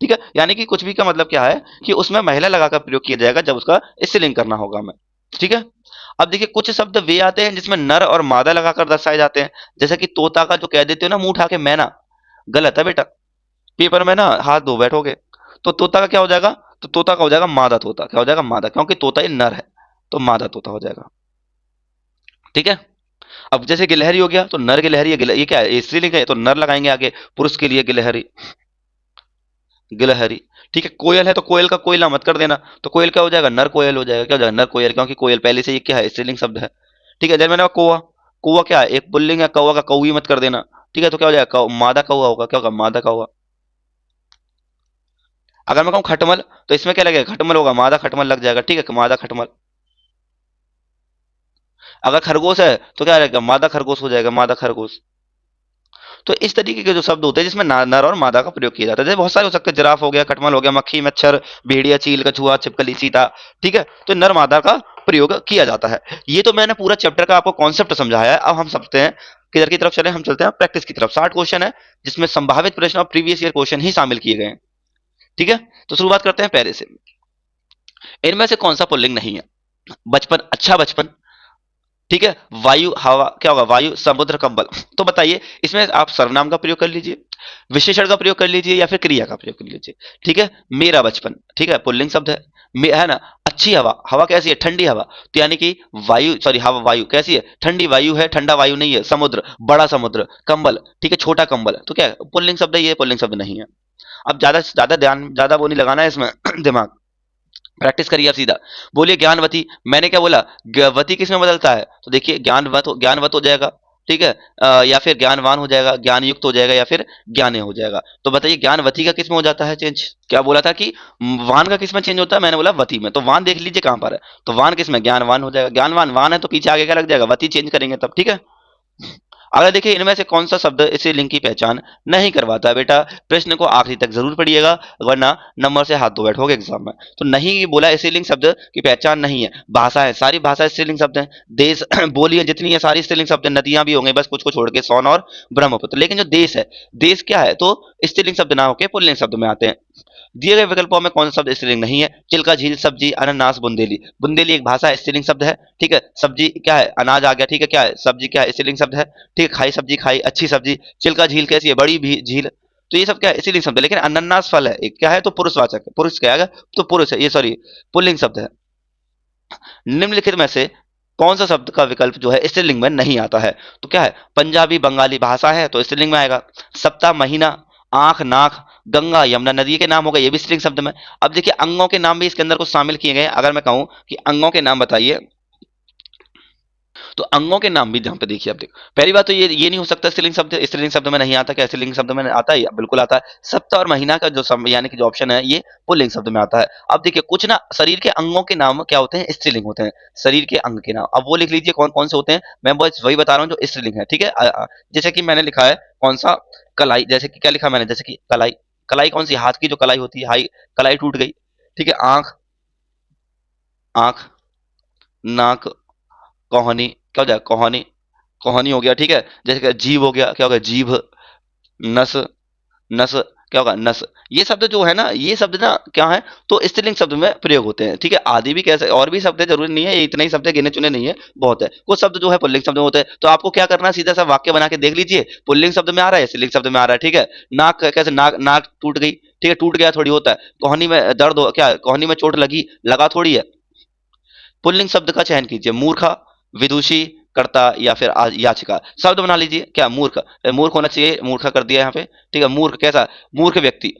ठीक है। यानी कि कुछ भी का मतलब क्या है, कि उसमें महिला लगाकर प्रयोग किया जाएगा जब उसका स्त्रीलिंग करना होगा हमें। ठीक है। अब देखिए कुछ शब्द वे आते हैं जिसमें नर और मादा लगाकर दर्शाए जाते हैं। जैसे कि तोता का जो कह देते हो ना, मुंह उठा के मैना, गलत है बेटा। पेपर में ना हाथ धो बैठोगे, तो तोता का क्या हो जाएगा, तो तोता का हो जाएगा मादा तोता, क्या हो जाएगा, मादा, क्योंकि तोता ये नर है, तो मादा तोता हो जाएगा। ठीक है। अब जैसे गिलहरी हो गया, तो नर गिलहरी है, ये क्या है, ये स्त्रीलिंग है, तो नर लगाएंगे आगे। पुरुष के लिए गिलहरी, गिलहरी। ठीक है। कोयल है, तो कोयल का कोयला मत कर देना, तो कोयल क्या हो जाएगा, नर कोयल हो जाएगा, क्या हो जाएगा, नर कोयल, क्योंकि कोयल पहले से ये क्या है, स्त्रीलिंग शब्द है। ठीक है। जैसे मैंने कहा कोवा, कौवा क्या है, एक पुल्लिंग है, कौवा का कौवी मत कर देना। ठीक है, तो क्या हो जाएगा, मादा कौवा होगा, क्या होगा, मादा कौवा। अगर मैं कहूँ खटमल, तो इसमें क्या लगेगा, खटमल होगा, मादा खटमल लग जाएगा। ठीक है, मादा खटमल। अगर खरगोश है तो क्या रहेगा, मादा खरगोश हो जाएगा, मादा खरगोश। तो इस तरीके के जो शब्द होते हैं जिसमें नर और मादा का प्रयोग किया जाता है, जैसे बहुत सारे हो सकते हैं, जिराफ हो गया, खटमल हो गया, मक्खी, मच्छर, भेड़िया, चील, कछुआ, छिपकली, चीता। ठीक है, तो नर मादा का प्रयोग किया जाता है। ये तो मैंने पूरा चैप्टर का आपको कॉन्सेप्ट समझाया है। अब हम समझते हैं किधर की तरफ चले, हम चलते हैं प्रैक्टिस की तरफ। 60 क्वेश्चन है जिसमें संभावित प्रश्न और प्रीवियस ईयर क्वेश्चन ही शामिल किए गए हैं। ठीक है, तो शुरुआत करते हैं पहले से। इनमें से कौन सा पुल्लिंग नहीं है? बचपन, अच्छा बचपन। ठीक है, वायु, हवा, क्या होगा, वायु, समुद्र, कंबल। तो बताइए, इसमें आप सर्वनाम का प्रयोग कर लीजिए, विशेषण का प्रयोग कर लीजिए, या फिर क्रिया का प्रयोग कर लीजिए। ठीक है, मेरा बचपन, ठीक है, पुल्लिंग शब्द है। है ना। अच्छी हवा, हवा कैसी है, ठंडी हवा, तो यानी कि वायु, सॉरी हवा, वायु कैसी है, ठंडी वायु है, ठंडा वायु नहीं है। समुद्र, बड़ा समुद्र। कंबल, ठीक है, छोटा कंबल, तो क्या है, पुल्लिंग शब्द है, ये पुल्लिंग शब्द नहीं है। अब ज्यादा ज्यादा ध्यान, ज्यादा वो नहीं लगाना है इसमें दिमाग। प्रैक्टिस करिए आप सीधा। बोलिए ज्ञानवती, मैंने क्या बोला, वती किस में बदलता है, तो देखिए ज्ञानवत, ज्ञानवत हो जाएगा। ठीक है, या फिर ज्ञानवान हो जाएगा, ज्ञान युक्त हो जाएगा, या फिर ज्ञाने हो जाएगा। तो बताइए ज्ञानवती का किस में हो जाता है चेंज? क्या बोला था कि वान का किस में चेंज होता है, मैंने बोला वती में। तो वान देख लीजिए कहां पर है, तो वान किस में, ज्ञानवान हो जाएगा। ज्ञानवान वान है तो पीछे आगे क्या लग जाएगा, वती चेंज करेंगे तब। ठीक है, अगर देखिए इनमें से कौन सा शब्द इसी लिंग की पहचान नहीं करवाता है, बेटा प्रश्न को आखिरी तक जरूर पढ़िएगा, वरना नंबर से हाथ धो बैठोगे एग्जाम में। तो नहीं बोला, स्त्रीलिंग शब्द की पहचान नहीं है। भाषा है, सारी भाषा स्त्रीलिंग शब्द है। देश बोलिए जितनी है सारी स्त्रीलिंग शब्द है। नदियां भी होंगी, बस कुछ को छोड़ के, सोन और ब्रह्मपुत्र। लेकिन जो देश है, देश क्या है, तो स्त्रीलिंग शब्द ना होके पुल्लिंग शब्द में आते हैं। दिए गए विकल्पों में कौन सा शब्द स्त्रीलिंग नहीं है? चिल्का, झील, सब्जी, अनानास, बुंदेली। बुंदेली एक भाषा है, स्त्रीलिंग शब्द है। ठीक है, सब्जी क्या है, अनाज आ गया। ठीक है, क्या है, सब्जी क्या है, स्त्रीलिंग शब्द है। ठीक है, खाई सब्जी, खाई अच्छी सब्जी। चिल्का, झील कैसी है, बड़ी भी झील। तो ये सब क्या है, स्त्रीलिंग शब्द है। लेकिन अनानास फल है, एक क्या है, तो पुरुषवाचक है, पुरुष क्या है, तो पुरुष है, ये सॉरी पुल्लिंग शब्द है। निम्नलिखित में से कौन सा शब्द का विकल्प जो है स्त्रीलिंग में नहीं आता है? तो क्या है, पंजाबी, बंगाली भाषा है तो स्त्रीलिंग में आएगा। सप्ताह, महीना, आंख, नाक, गंगा, यमुना नदी के नाम होगा, ये भी स्त्रीलिंग शब्द में। अब देखिए अंगों के नाम भी इसके अंदर कुछ शामिल किए गए हैं। अगर मैं कहूं कि अंगों के नाम बताइए, तो अंगों के नाम भी जहां पे देखिए, आप देखो पहली बात तो ये नहीं हो सकता स्त्रीलिंग शब्द में नहीं आता। क्या स्त्रीलिंग शब्द में आता है? बिल्कुल आता है। सप्ताह और महीना का जो यानी कि जो ऑप्शन है, ये पुल्लिंग शब्द में आता है। अब देखिए कुछ ना शरीर के अंगों के नाम क्या होते हैं, स्त्रीलिंग होते हैं। शरीर के अंग के नाम अब वो लिख लीजिए कौन कौन से होते हैं। मैं बस वही बता रहा हूँ जो स्त्रीलिंग है। ठीक है, जैसे कि मैंने लिखा है कौन सा, कलाई। जैसे कि क्या लिखा मैंने, जैसे कि कलाई। कलाई कौन सी, हाथ की जो कलाई होती है, हाई कलाई टूट गई। ठीक है, आंख, आंख, नाक, कोहनी, क्या हो जाएगा, कोहनी, कोहनी हो गया। ठीक है, जैसे कि जीभ हो गया, क्या हो गया, जीभ। नस, नस, क्या होगा, नस। ये शब्द जो है ना, ये शब्द ना क्या है, तो स्त्रीलिंग शब्द में प्रयोग होते हैं। ठीक है, आदि भी कैसे, और भी शब्द है, जरूरी नहीं है ये इतने ही शब्द है, गिने चुने नहीं है, बहुत है। कुछ शब्द जो है पुल्लिंग शब्द में होते हैं। तो आपको क्या करना है, सीधा सा वाक्य बना के देख लीजिए, पुल्लिंग शब्द में आ रहा है, स्त्रीलिंग शब्द में आ रहा है। ठीक है, नाक कैसे, नाक, नाक टूट गई। ठीक है, टूट गया थोड़ी होता है। कोहनी में दर्द हो, क्या कोहनी में चोट लगी, लगा थोड़ी है। पुल्लिंग शब्द का चयन कीजिए, मूर्खा, विदुषी, कर्ता, या फिर याचिका। शब्द बना लीजिए, क्या मूर्ख, मूर्ख होना चाहिए, मूर्खा कर दिया यहाँ पे। ठीक है, मूर्ख कैसा, मूर्ख व्यक्ति,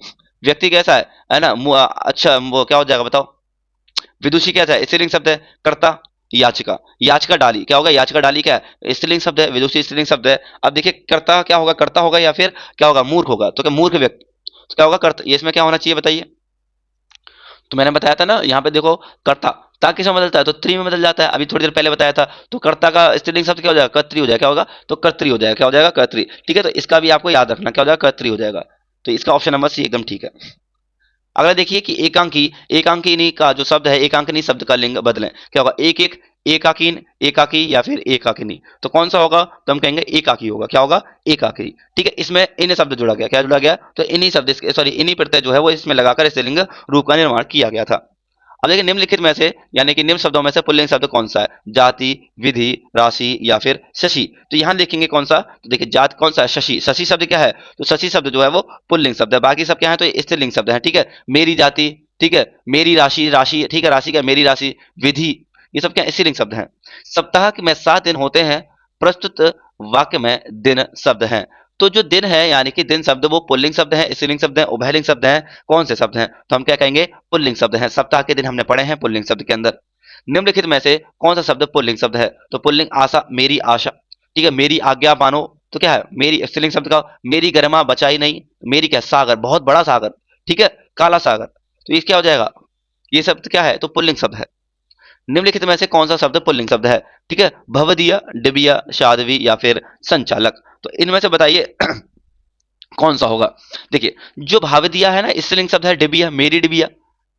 व्यक्ति कैसा है ना, अच्छा वो क्या हो जाएगा बताओ। विदुषी कैसा है, स्त्रीलिंग शब्द है। कर्ता, याचिका, याचिका डाली, क्या होगा, याचिका डाली क्या है, स्त्रीलिंग शब्द है। विदुषी स्त्रीलिंग शब्द है। अब देखिए कर्ता क्या होगा, कर्ता होगा, या फिर क्या होगा, मूर्ख होगा। तो क्या मूर्ख व्यक्ति, तो क्या होगा, कर्ता। ये इसमें क्या होना चाहिए बताइए। तो मैंने बताया था ना, यहाँ पे देखो कर्ता, ता किस में बदलता है, तो त्री में बदल जाता है। अभी थोड़ी देर पहले बताया था। तो कर्ता का स्त्रीलिंग शब्द क्या हो जाएगा, कर्त्री हो जाएगा। क्या होगा, तो कर्त्री हो जाएगा, क्या हो जाएगा, कर्त्री। ठीक है, तो इसका भी आपको याद रखना, क्या हो जाएगा, कर्त्री हो जाएगा। तो इसका ऑप्शन नंबर सी एकदम ठीक है। अगला देखिए कि एकांकी, एकांकिनी का जो शब्द है, एकांकिनी शब्द का लिंग बदलें। क्या होगा, एक एक, एकाकीन, एकाकी, या फिर एकाकिनी। तो कौन सा होगा, तो हम कहेंगे एकाकी होगा। क्या होगा, एकाकी। ठीक है, इसमें इन शब्द जुड़ा गया, क्या जुड़ा गया, तो इन्हीं शब्द, सॉरी इन्हीं प्रत्यय जो है वो इसमें लगाकर इस लिंग रूप का निर्माण किया गया था। अब देखिए निम्नलिखित में से, यानी कि निम्न शब्दों में से पुल्लिंग शब्द कौन सा है, जाति, विधि, राशि, या फिर शशि। तो यहां देखेंगे कौन सा, तो देखिए जात कौन सा है, शशि। शशि शब्द क्या है, तो शशि शब्द जो है वो पुल्लिंग शब्द है। बाकी सब क्या है, तो ये स्त्रीलिंग शब्द है। ठीक है, मेरी जाति, ठीक है, मेरी राशि, राशि, ठीक है, राशि क्या, मेरी राशि, विधि, ये सब क्या स्त्रीलिंग शब्द हैं। सप्ताह में 7 दिन होते हैं, प्रस्तुत वाक्य में दिन शब्द हैं। तो जो दिन है, यानी कि दिन शब्द, वो पुल्लिंग शब्द है, स्त्रीलिंग शब्द है, उभयलिंग शब्द है। कौन से शब्द हैं, तो हम क्या कहेंगे, पुल्लिंग शब्द हैं। सप्ताह के दिन हमने पढ़े हैं पुल्लिंग शब्द के अंदर। निम्नलिखित में से कौन सा शब्द पुल्लिंग शब्द है, तो पुल्लिंग आशा, मेरी आशा, ठीक है, मेरी आज्ञा मानो, तो क्या है मेरी, स्त्रीलिंग शब्द का मेरी गरिमा बचाई नहीं, मेरी क्या सागर, बहुत बड़ा सागर, ठीक है, काला सागर, तो ये क्या हो जाएगा, ये शब्द क्या है, तो पुल्लिंग शब्द है। निम्नलिखित में से कौन सा शब्द पुल्लिंग शब्द है, ठीक है, भवदिया, डिबिया, शादवी या फिर संचालक, तो इनमें से बताइए कौन सा होगा। देखिए, जो भावदिया है ना, स्त्रीलिंग शब्द है डिबिया, मेरी डिबिया।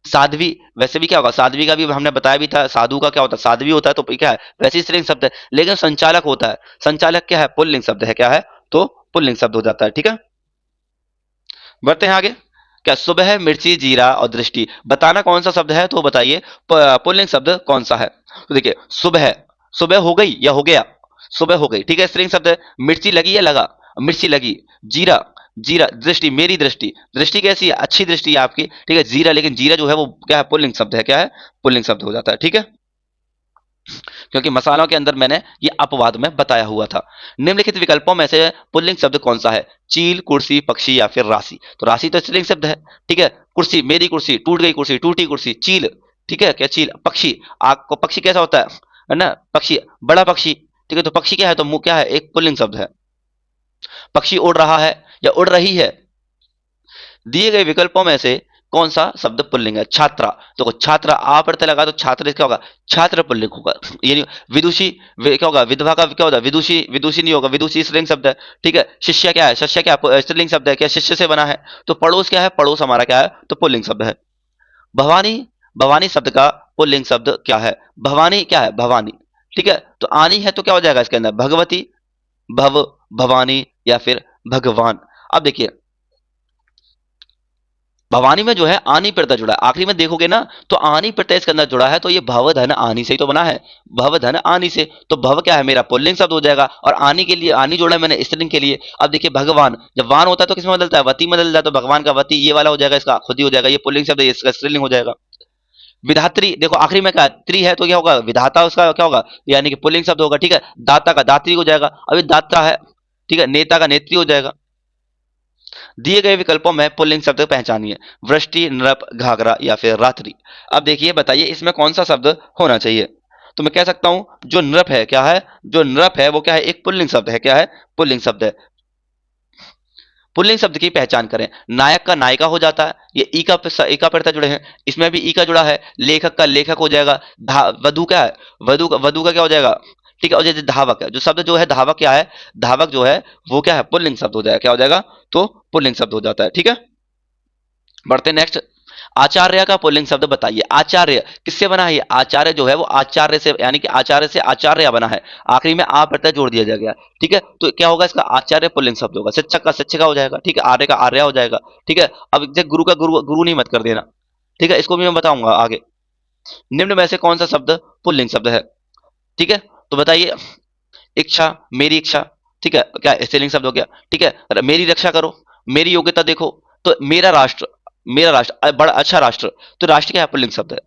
साध्वी, वैसे भी क्या होगा, साध्वी का भी हमने बताया भी था, साधु का क्या होता है, साध्वी होता है, तो क्या है वैसे स्त्रीलिंग शब्द है। लेकिन संचालक होता है, संचालक क्या है, पुल्लिंग शब्द है, क्या है, तो पुल्लिंग शब्द हो जाता है, ठीक है। बढ़ते हैं आगे। क्या सुबह, मिर्ची, जीरा और दृष्टि, बताना कौन सा शब्द है, तो बताइए पुल्लिंग शब्द कौन सा है। तो देखिए, सुबह, सुबह हो गई या हो गया, सुबह हो गई, ठीक है, स्त्रीलिंग शब्द है। मिर्ची लगी या लगा, मिर्ची लगी। जीरा, जीरा, दृष्टि, मेरी दृष्टि, दृष्टि कैसी है, अच्छी दृष्टि है आपकी, ठीक है, जीरा, लेकिन जीरा जो है वो क्या है, पुल्लिंग शब्द है, क्या है, पुल्लिंग शब्द हो जाता है, ठीक है, क्योंकि मसालों के अंदर मैंने ये अपवाद में बताया हुआ था। निम्नलिखित विकल्पों में से पुल्लिंग शब्द कौन सा है, चील, कुर्सी, पक्षी या फिर राशि, तो राशि तो स्त्रीलिंग शब्द है, ठीक है। कुर्सी, मेरी कुर्सी, टूट गई कुर्सी, टूटी कुर्सी। चील, ठीक है, क्या चील, पक्षी, आग को पक्षी कैसा होता है ना, पक्षी, बड़ा पक्षी, ठीक है, तो पक्षी क्या है, तो मुंह क्या है, एक पुल्लिंग शब्द है। पक्षी उड़ रहा है या उड़ रही है। दिए गए विकल्पों में से कौन सा शब्द पुल्लिंग है, छात्रा, तो छात्रा आ प्रत्यय लगा तो छात्र क्या होगा, छात्र पुल्लिंग होगा, यानी विदुषी, क्या होगा, विधवा का क्या होता है, विदुषी, विदुषी नहीं होगा, विदुषी स्त्रीलिंग शब्द है, ठीक है। शिष्य क्या है, शिष्य क्या है, स्त्रीलिंग शब्द है, क्या शिष्य से बना है। तो पड़ोस क्या है, पड़ोस हमारा क्या है, तो पुल्लिंग शब्द है। भवानी, भवानी शब्द का पुल्लिंग शब्द क्या है, भवानी क्या है, भवानी, ठीक है, तो आनी है तो क्या हो जाएगा इसके अंदर, भगवती, भव, भवानी या फिर भगवान। अब देखिए, भवानी में जो है आनी प्रत्यय जुड़ा है, आखिरी में देखोगे ना तो आनी प्रत्यय इसके अंदर जुड़ा है, तो ये भव धन आनी से ही तो बना है, भव धन आनी से, तो भव क्या है, मेरा पुल्लिंग शब्द हो जाएगा, और आनी के लिए आनी जोड़ा है मैंने स्त्रीलिंग के लिए। अब देखिए, भगवान, जब वान होता है तो किसमें बदलता है, वती में बदल जाता है, तो भगवान का वती ये वाला हो जाएगा, इसका खुद ही हो जाएगा, ये पुल्लिंग शब्द है, इसका स्त्रीलिंग हो जाएगा। विधात्री, देखो आखिरी में क्या है, त्री है, तो क्या होगा, विधाता उसका क्या होगा, यानी कि पुल्लिंग शब्द होगा, ठीक है। दाता का दात्री हो जाएगा, अभी दाता है, ठीक है, नेता का नेत्री हो जाएगा। दिए गए विकल्पों में पुल्लिंग शब्द पहचानिए, वृष्टि, नृप, घाघरा या फिर रात्रि। अब देखिए, बताइए इसमें कौन सा शब्द होना चाहिए। तो मैं कह सकता हूं जो नृप है, क्या है, जो नृप है वो क्या है, एक पुल्लिंग शब्द है, क्या है, पुल्लिंग शब्द है। पुल्लिंग शब्द की पहचान करें, नायक का नायिका हो जाता है, ये ई का प्रत्यय जुड़े हैं, इसमें भी ई का जुड़ा है। लेखक का लेखक हो जाएगा। वधु क्या है, वधु का क्या हो जाएगा, ठीक है। और जैसे धावक है, जो शब्द जो है धावक क्या है, धावक जो है वो क्या है, पुल्लिंग शब्द हो जाएगा, क्या हो जाएगा, तो पुल्लिंग शब्द हो जाता है, ठीक है। बढ़ते नेक्स्ट। आचार्य का पुल्लिंग शब्द बताइए, आचार्य किससे बना है, ये आचार्य जो है वो आचार्य से, यानी कि आचार्य से आचार्य बना है, आखिरी में आ प्रत्यय जोड़ दिया गया, ठीक है, तो क्या होगा, इसका आचार्य पुल्लिंग शब्द होगा। शिक्षक का शिक्षिका हो जाएगा, ठीक है, आर्य का आर्या हो जाएगा, ठीक है। अब जैसे गुरु का गुरु, गुरु नहीं मत कर देना, ठीक है, इसको भी मैं बताऊंगा आगे। निम्न में से कौन सा शब्द पुल्लिंग शब्द है, ठीक है, तो बताइए। इच्छा, मेरी इच्छा, ठीक है, क्या स्त्रीलिंग शब्द हो गया, ठीक है। मेरी रक्षा करो, मेरी योग्यता देखो, तो मेरा राष्ट्र, मेरा राष्ट्र, बड़ा अच्छा राष्ट्र, तो राष्ट्र क्या है, पुल्लिंग शब्द है।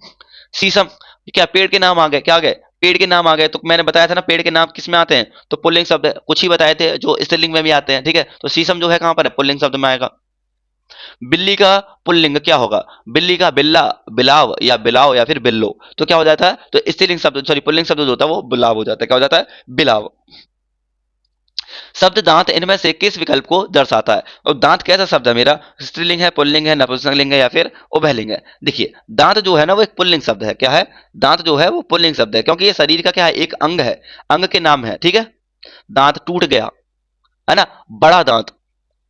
शीशम, क्या पेड़ के नाम आ गए, क्या आ गए, पेड़ के नाम आ गए, तो मैंने बताया था ना पेड़ के नाम किस में आते हैं, तो पुल्लिंग शब्द है, कुछ ही बताए थे जो स्त्रीलिंग में भी आते हैं, ठीक है, तो शीशम जो है कहां पर है, पुल्लिंग शब्द में आएगा। बिल्ली का पुल्लिंग क्या होगा, बिल्ली का बिल्ला, बिलाव या बिलाव या फिर बिल्लो, तो क्या हो जाता है, तो स्त्रीलिंग शब्द, सॉरी पुल्लिंग शब्द जो होता है वो बिलाव हो जाता है, क्या हो जाता है, बिलाव। शब्द दांत इनमें से किस विकल्प को दर्शाता है, और दांत कैसा शब्द है मेरा, स्त्रीलिंग है, पुल्लिंग है, नपुंसकलिंग है या फिर उभयलिंग है। देखिए, दांत जो है ना वो एक पुल्लिंग शब्द है, क्या है, दांत जो है वो पुल्लिंग शब्द है, क्योंकि ये शरीर का क्या है, एक अंग है, अंग के नाम है, ठीक है। दांत टूट गया, है ना, बड़ा दांत,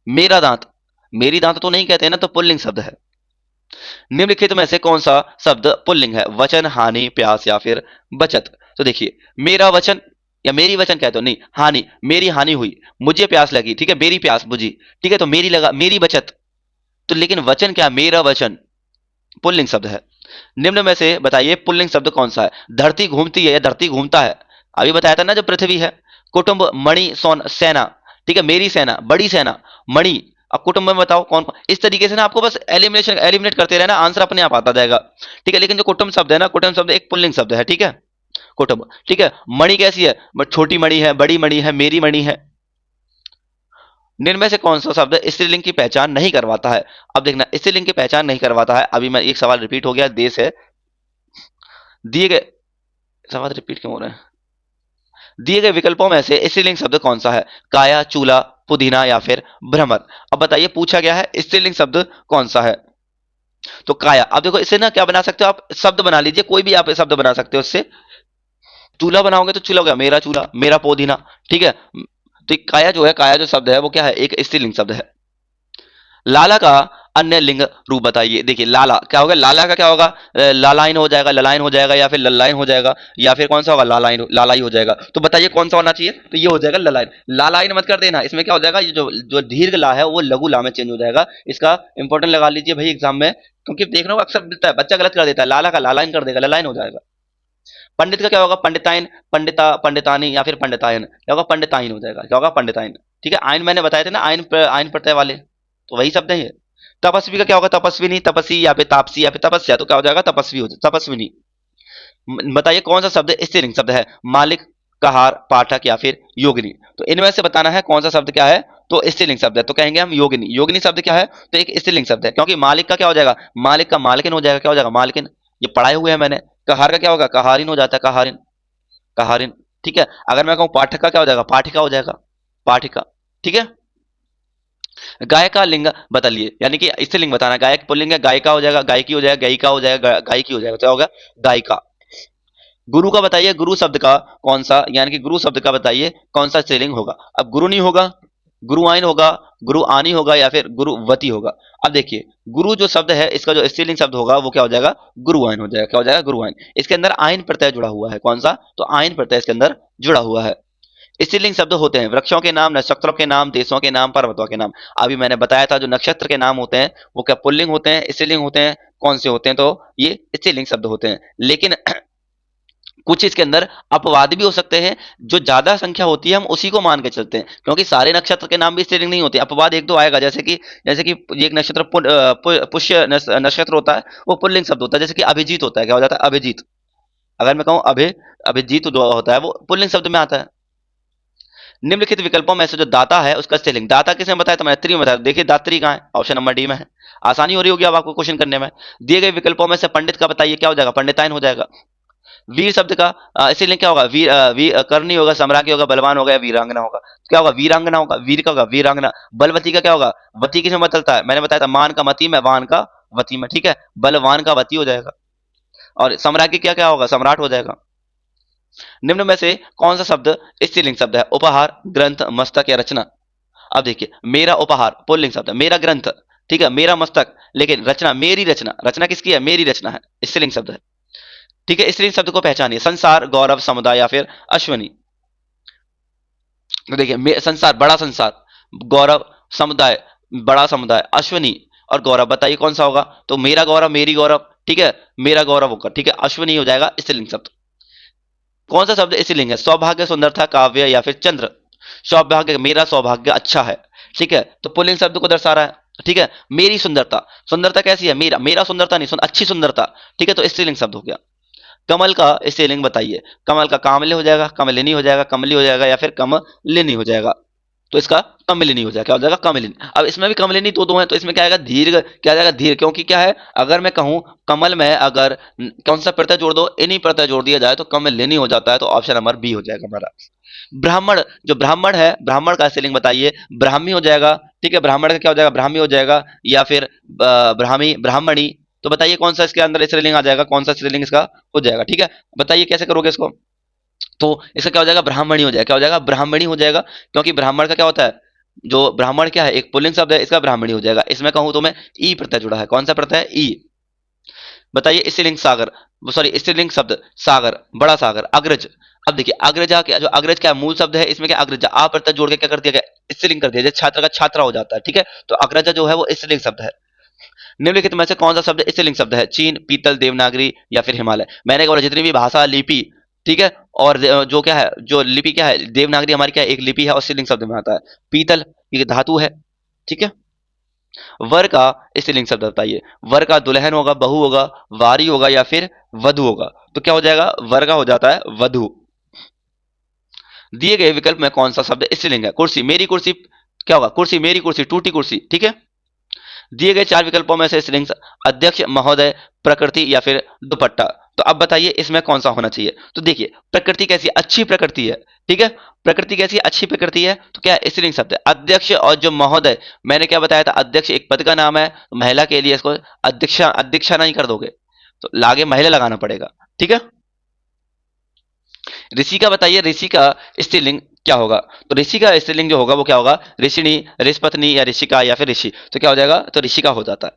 मेरा दांत, मेरी दांत तो नहीं कहते ना, तो पुल्लिंग शब्द है। निम्नलिखित में से कौन सा शब्द पुल्लिंग है, वचन, हानि, प्यास या फिर बचत। तो देखिए, मेरा वचन या मेरी वचन कहते हो, नहीं, हानि, मेरी हानि हुई, मुझे प्यास लगी, ठीक है, मेरी प्यास बुझी, ठीक है, तो मेरी लगा, मेरी बचत, तो लेकिन वचन क्या, मेरा वचन, पुल्लिंग शब्द है। निम्न में से बताइए पुल्लिंग शब्द कौन सा है, धरती घूमती है या धरती घूमता है, अभी बताया था ना जो पृथ्वी है। कुटुंब, मणि, सोन, सेना, ठीक है, मेरी सेना, बड़ी सेना, मणि। अब कुटुंब में बताओ कौन, इस तरीके से ना आपको बस एलिमिनेट करते रहना, आंसर अपने आप आता जाएगा, ठीक है। लेकिन जो कुटुंब शब्द है ना, कुटुंब शब्द एक पुल्लिंग शब्द है, ठीक है, कुटुंब, ठीक है। मणि कैसी है, छोटी मणि है, बड़ी मणि है, मेरी मणि है। निम्न में से कौन सा शब्द स्त्रीलिंग की पहचान नहीं करवाता है। अब देखना, स्त्रीलिंग की पहचान नहीं करवाता है, अभी मैं एक सवाल रिपीट हो गया, देश है, दिए गए, सवाल रिपीट क्यों हो रहे हैं, दिए गए विकल्पों में से स्त्रीलिंग शब्द कौन सा है? काया, चूल्हा, पुदीना या फिर भ्रमर। अब बताइए पूछा गया है स्त्रीलिंग शब्द कौन सा है? तो काया। अब देखो इसे ना क्या बना सकते हो आप, शब्द बना लीजिए, कोई भी आप शब्द बना सकते हो इससे। चूल्हा बनाओगे तो चूल्हा हो गया मेरा चूल्हा, मेरा पुदीना, ठीक है। तो ये काया जो है, काया जो शब्द है वो क्या है? एक स्त्रीलिंग शब्द है। लाला का अन्य लिंग रूप बताइए। देखिए लाला क्या होगा, लाला का क्या होगा? लालाइन हो जाएगा, ललाइन हो जाएगा या फिर लल्लाइन हो जाएगा या फिर कौन सा होगा? लालाइन, लालाई हो जाएगा। तो बताइए कौन सा होना चाहिए? तो ये हो जाएगा ललाइन। लालाइन मत कर देना, इसमें क्या हो जाएगा, ये जो जो दीर्घ ला है वो लघु ला में चेंज हो जाएगा। इसका इंपॉर्टेंट लगा लीजिए भाई एग्जाम में, क्योंकि देख रहा हूँ अक्सर मिलता है, बच्चा गलत कर देता है, लाला का लालाइन कर देगा, ललाइन हो जाएगा। पंडित का क्या होगा? पंडिताइन, पंडिता, पंडितानी या फिर पंडितायन, क्या होगा? पंडिताइन हो जाएगा। क्या होगा? पंडिताइन। ठीक है, आयन मैंने बताए थे ना, आयन प्रत्यय वाले, तो वही शब्द है ये। तपस्वी का क्या होगा? तपस्विनी, तपस्वी या फिर तापसी या फिर तपस्या, तो क्या हो जाएगा? तपस्वी हो जाएगा, तपस्विनी। बताइए कौन सा शब्द स्त्रीलिंग शब्द है? मालिक, कहार, पाठक या फिर योगिनी। तो इनमें से बताना है कौन सा शब्द क्या है, तो स्त्रीलिंग शब्द है। तो कहेंगे हम योगिनी। योगिनी शब्द क्या है? तो एक स्त्रीलिंग शब्द है, क्योंकि मालिक का क्या हो जाएगा? मालिक का मालकिन हो जाएगा। क्या हो जाएगा? मालकिन। ये पढ़ाए हुए हैं मैंने। कहार का क्या होगा? कहारिन हो जाता है, कहारिन, कहारिन। ठीक है, अगर मैं कहूँ पाठक का क्या हो जाएगा? पाठिका हो जाएगा, पाठिका। ठीक है। गाय का लिंग बदलिए, यानी कि स्त्रीलिंग बताना। गायक पुल्लिंग है, गायिका हो जाएगा, गायकी हो जाएगा, गायिका हो जाएगा, गायकी हो जाएगा। क्या होगा? गायिका। गुरु का बताइए, गुरु शब्द का कौन सा, यानी कि गुरु शब्द का बताइए कौन सा स्त्रीलिंग होगा? अब गुरु नहीं होगा, गुरुआइन होगा, गुरु आनी होगा या फिर गुरुवती होगा। अब देखिए गुरु जो शब्द है इसका जो स्त्रीलिंग शब्द होगा वो क्या हो जाएगा? गुरुआइन हो जाएगा। क्या हो जाएगा? गुरुआइन। इसके अंदर आइन प्रत्यय जुड़ा हुआ है, कौन सा? तो आइन प्रत्यय इसके अंदर जुड़ा हुआ है। स्त्रीलिंग शब्द होते हैं वृक्षों के नाम, नक्षत्रों के नाम, देशों के नाम, पर्वतों के नाम। अभी मैंने बताया था जो नक्षत्र के नाम होते हैं वो क्या पुल्लिंग होते हैं, स्त्रीलिंग होते हैं? कौन से होते हैं? तो ये स्त्रीलिंग शब्द होते हैं। लेकिन कुछ इसके अंदर अपवाद भी हो सकते हैं, जो ज्यादा संख्या होती है हम उसी को मान के चलते हैं, क्योंकि सारे नक्षत्र के नाम भी स्त्रीलिंग नहीं होते। अपवाद एक दो आएगा, जैसे कि एक नक्षत्र पुष्य नक्षत्र होता है, वो पुल्लिंग शब्द होता है। जैसे कि अभिजीत होता है, क्या हो जाता है? अभिजीत। अगर मैं कहूँ अभिजीत जो होता है वो पुल्लिंग शब्द में आता है। निम्नलिखित विकल्पों में से जो दाता है उसका स्त्रीलिंग, दाता किसने बताया? तो मैंने त्रि में बताया। देखिए दात्री कहाँ है? ऑप्शन नंबर डी में है। आसानी हो रही होगी अब आपको क्वेश्चन करने में। दिए गए विकल्पों में से पंडित का बताइए, क्या हो जाएगा? पंडिताइन हो जाएगा। वीर शब्द का स्त्रीलिंग क्या होगा? करनी होगा, सम्राज्ञी होगा, बलवान होगा या वीरांगना होगा। तो क्या होगा? वीरांगना होगा। वीर का होगा वीरांगना। बलवती का क्या होगा? वती किसमें बदलता है? मैंने बताया था मान का मती में, वान का वती में। ठीक है, बलवान का वती हो जाएगा। और सम्राज्ञी क्या क्या होगा? सम्राट हो जाएगा। निम्न में से कौन सा शब्द स्त्रीलिंग शब्द है? उपहार, ग्रंथ, मस्तक या रचना। अब देखिए मेरा उपहार पुल्लिंग शब्द है, मेरा ग्रंथ, ठीक है, मेरा मस्तक, लेकिन रचना, मेरी रचना, रचना किसकी है? मेरी रचना है, स्त्रीलिंग शब्द है। ठीक है, स्त्रीलिंग शब्द को पहचानिए। संसार, गौरव, समुदाय या फिर अश्वनी। तो देखिए संसार, बड़ा संसार, गौरव, समुदाय, बड़ा समुदाय, अश्वनी और गौरव। बताइए कौन सा होगा? तो मेरा गौरव, मेरी गौरव, ठीक है, मेरा गौरव होगा। ठीक है, अश्वनी हो जाएगा स्त्रीलिंग शब्द। कौन सा शब्द स्त्रीलिंग है? सौभाग्य, सुंदरता, काव्य या फिर चंद्र। सौभाग्य, मेरा सौभाग्य अच्छा है, ठीक है, तो पुल्लिंग शब्द को दर्शा रहा है। ठीक है, मेरी सुंदरता, सुंदरता कैसी है? मेरा, मेरा सुंदरता नहीं, अच्छी सुंदरता। ठीक है, तो स्त्रीलिंग शब्द हो गया। कमल का स्त्रीलिंग बताइए। कमल का कामले हो जाएगा, कमलिनी हो जाएगा, कमली हो जाएगा या फिर कमलिनी हो जाएगा। तो इसका कमलिनी हो जाएगा। क्या हो जाएगा? कमलिनी। अब इसमें भी कमलिनी दो दो है, तो इसमें क्या आएगा? दीर्घ। क्या आ जाएगा? दीर्घ। क्योंकि क्या है, अगर मैं कहूं कमल में अगर कौन सा प्रत्यय जोड़ दो, इन्हीं प्रत्यय जोड़ दिया जाए तो कमलिनी हो जाता है। तो ऑप्शन नंबर बी हो जाएगा हमारा। ब्राह्मण, जो ब्राह्मण है, ब्राह्मण का स्त्रीलिंग बताइए। ब्राह्मी हो जाएगा। ठीक है, ब्राह्मण का क्या हो जाएगा? ब्राह्मी हो जाएगा या फिर ब्राह्मी, ब्राह्मणी। तो बताइए कौन सा इसके अंदर स्त्रीलिंग आ जाएगा, कौन सा स्त्रीलिंग इसका हो जाएगा। ठीक है, बताइए कैसे करोगे इसको। तो इसका क्या हो जाएगा? ब्राह्मणी हो जाएगा। क्या हो जाएगा? ब्राह्मणी हो जाएगा, क्योंकि ब्राह्मण का क्या होता है? जो ब्राह्मण क्या है? एक पुल्लिंग शब्द है, इसका ब्राह्मणी हो जाएगा। इसमें कहूं तो मैं ई प्रत्यय जुड़ा है। कौन सा प्रत्यय है? ई। बताइए स्त्रीलिंग सागर, सॉरी स्त्रीलिंग शब्द सागर, बड़ा सागर, अग्रज। अब देखिए अग्रजा, क्या जो अग्रज क्या मूल शब्द है, इसमें क्या अग्रजा आ प्रत्यय जोड़ के क्या कर दिया गया? स्त्रीलिंग कर दिया। जैसे छात्र का छात्रा हो जाता है। ठीक है, तो अग्रजा जो है वो स्त्रीलिंग शब्द है। निम्नलिखित में से कौन सा शब्द स्त्रीलिंग शब्द है? चीन, पीतल, देवनागरी या फिर हिमालय। मैंने कहा जितनी भी भाषा, लिपि, ठीक है, और जो क्या है, जो लिपि क्या है, देवनागरी हमारी क्या है? एक लिपि है और स्त्रीलिंग शब्द में आता है। पीतल ये धातु है। ठीक है, वर का स्त्रीलिंग शब्द बताइए। वर का दुल्हन होगा, बहू होगा, वारी होगा या फिर वधु होगा। तो क्या हो जाएगा? वर का हो जाता है वधु। दिए गए विकल्प में कौन सा शब्द स्त्रीलिंग है? कुर्सी, मेरी कुर्सी, क्या होगा? कुर्सी, मेरी कुर्सी, टूटी कुर्सी। ठीक है, दिए गए चार विकल्पों में से स्त्रीलिंग अध्यक्ष, महोदय, प्रकृति या फिर दुपट्टा। तो अब बताइए इसमें कौन सा होना चाहिए। तो देखिए प्रकृति कैसी अच्छी प्रकृति है, ठीक है, प्रकृति कैसी अच्छी प्रकृति है, तो क्या है स्त्रीलिंग शब्द है। अध्यक्ष और जो महोदय, मैंने क्या बताया था, अध्यक्ष एक पद का नाम है, तो महिला के लिए इसको अध्यक्षा अध्यक्षा नहीं कर दोगे तो लागे महिला लगाना पड़ेगा, ठीक है। ऋषि का बताइए, ऋषि का स्त्रीलिंग क्या होगा। तो ऋषि का स्त्रीलिंग जो होगा वो क्या होगा, ऋषिणी, ऋषपत्नी या ऋषिका या फिर ऋषि, तो क्या हो जाएगा, तो ऋषि का हो जाता है।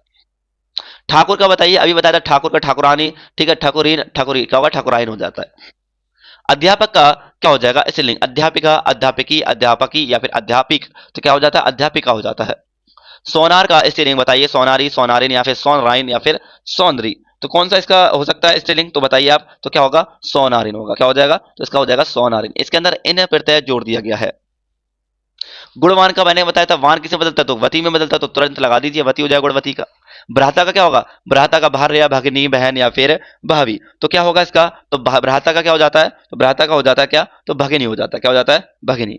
ठाकुर का बताइए, अभी बताया था ठाकुर का ठाकुरानी, ठीक है, ठकुरीन ठकुरी क्या होगा, ठकुराइन हो जाता है। अध्यापक का क्या हो जाएगा स्त्रीलिंग, अध्यापिका, अध्यापकी, अध्यापकी या फिर अध्यापिक, तो क्या हो जाता है, अध्यापिका हो जाता है। सोनार का स्त्रीलिंग बताइए, सोनारी, सोनारिन या फिर सोनराइन या फिर सौंदरी, तो कौन सा इसका हो सकता है स्त्रीलिंग, तो बताइए आप, तो क्या होगा, सोनारिन होगा, क्या हो जाएगा, तो इसका हो जाएगा सोनारिन। इसके अंदर इन प्रत्यय जोड़ दिया गया है। गुणवान का मैंने बताया था, वान किसे बदलता है, तो वती में बदलता है, तो तुरंत लगा दीजिए, वती हो जाएगा गुणवती का। भ्राता का क्या होगा, भ्राता का भार्य या भगिनी, बहन या फिर भाभी, तो क्या होगा इसका, तो भ्राता का क्या हो जाता है, तो भ्राता का हो जाता है क्या, तो भगिनी हो जाता है, क्या हो जाता है, भगिनी।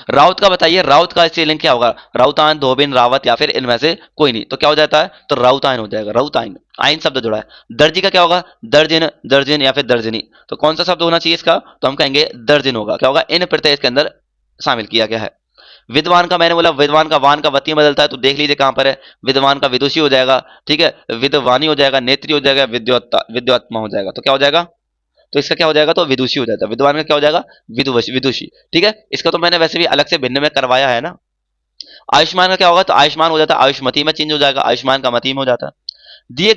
राउत का बताइए, राउत का स्त्रीलिंग क्या होगा, राउतान, धोबिन, रावत या फिर इनमें से कोई नहीं, तो क्या हो जाता है, तो राउताइन हो जाएगा, राउताइन, आइन शब्द जुड़ा है। दर्जी का क्या होगा, दर्जिन, दर्जिन या फिर दर्जनी, तो कौन सा शब्द होना चाहिए इसका, तो हम कहेंगे दर्जिन होगा, क्या होगा, इन प्रत्यय इसके अंदर शामिल किया गया है। विद्वान का मैंने बोला, विद्वान का वान का वती में बदलता है, तो देख लीजिए कहां पर है, विद्वान का विदुषी हो जाएगा, ठीक है, विद्वानी हो जाएगा, नेत्री हो जाएगा, विद्योत्ता विद्योत्मा हो जाएगा, तो क्या हो जाएगा, तो इसका क्या हो जाएगा, तो विदुषी हो जाता है। विद्वान का क्या हो जाएगा, विदुषी, ठीक है। इसका तो मैंने वैसे भी अलग से भिन्न में करवाया है ना। आयुष्मान का क्या होगा, तो आयुष्मान हो जाता है, आयुष्मती में चेंज हो जाएगा, आयुष्मान का मती में हो जाता है। दिए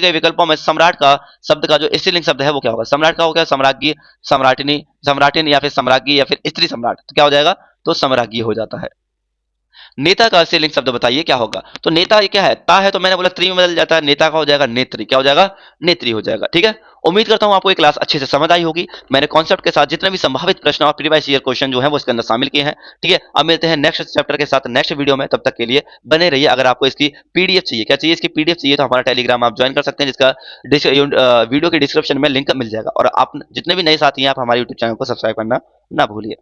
गए विकल्पों में सम्राट का शब्द का जो स्त्रीलिंग शब्द है वो क्या होगा, सम्राट का हो गया सम्राज्ञी, सम्राटिनी, सम्राटिन या फिर सम्राज्ञी या फिर स्त्री सम्राट, तो क्या हो जाएगा, तो सम्राज्ञी हो जाता है। नेता का स्त्रीलिंग शब्द बताइए क्या होगा, तो नेता ये क्या है, ता है, तो मैंने बोला त्रि में बदल जाता है, नेता का हो जाएगा नेत्री, क्या हो जाएगा, नेत्री हो जाएगा, ठीक है। उम्मीद करता हूं आपको ये क्लास अच्छे से समझ आई होगी। मैंने कॉन्सेप्ट के साथ जितने भी संभावित प्रश्न और प्रीवियस ईयर क्वेश्चन जो है वो इसके अंदर शामिल किए हैं, ठीक है। अब मिलते हैं नेक्स्ट चैप्टर के साथ नेक्स्ट वीडियो में, तब तक के लिए बने रहिए। अगर आपको इसकी पीडीएफ चाहिए, क्या चाहिए, इसकी पीडीएफ चाहिए, तो हमारा टेलीग्राम आप ज्वाइन कर सकते हैं, जिसका वीडियो के डिस्क्रिप्शन में लिंक मिल जाएगा। और आप जितने भी नए साथी हैं, आप हमारे यूट्यूब चैनल को सब्सक्राइब करना ना भूलिए।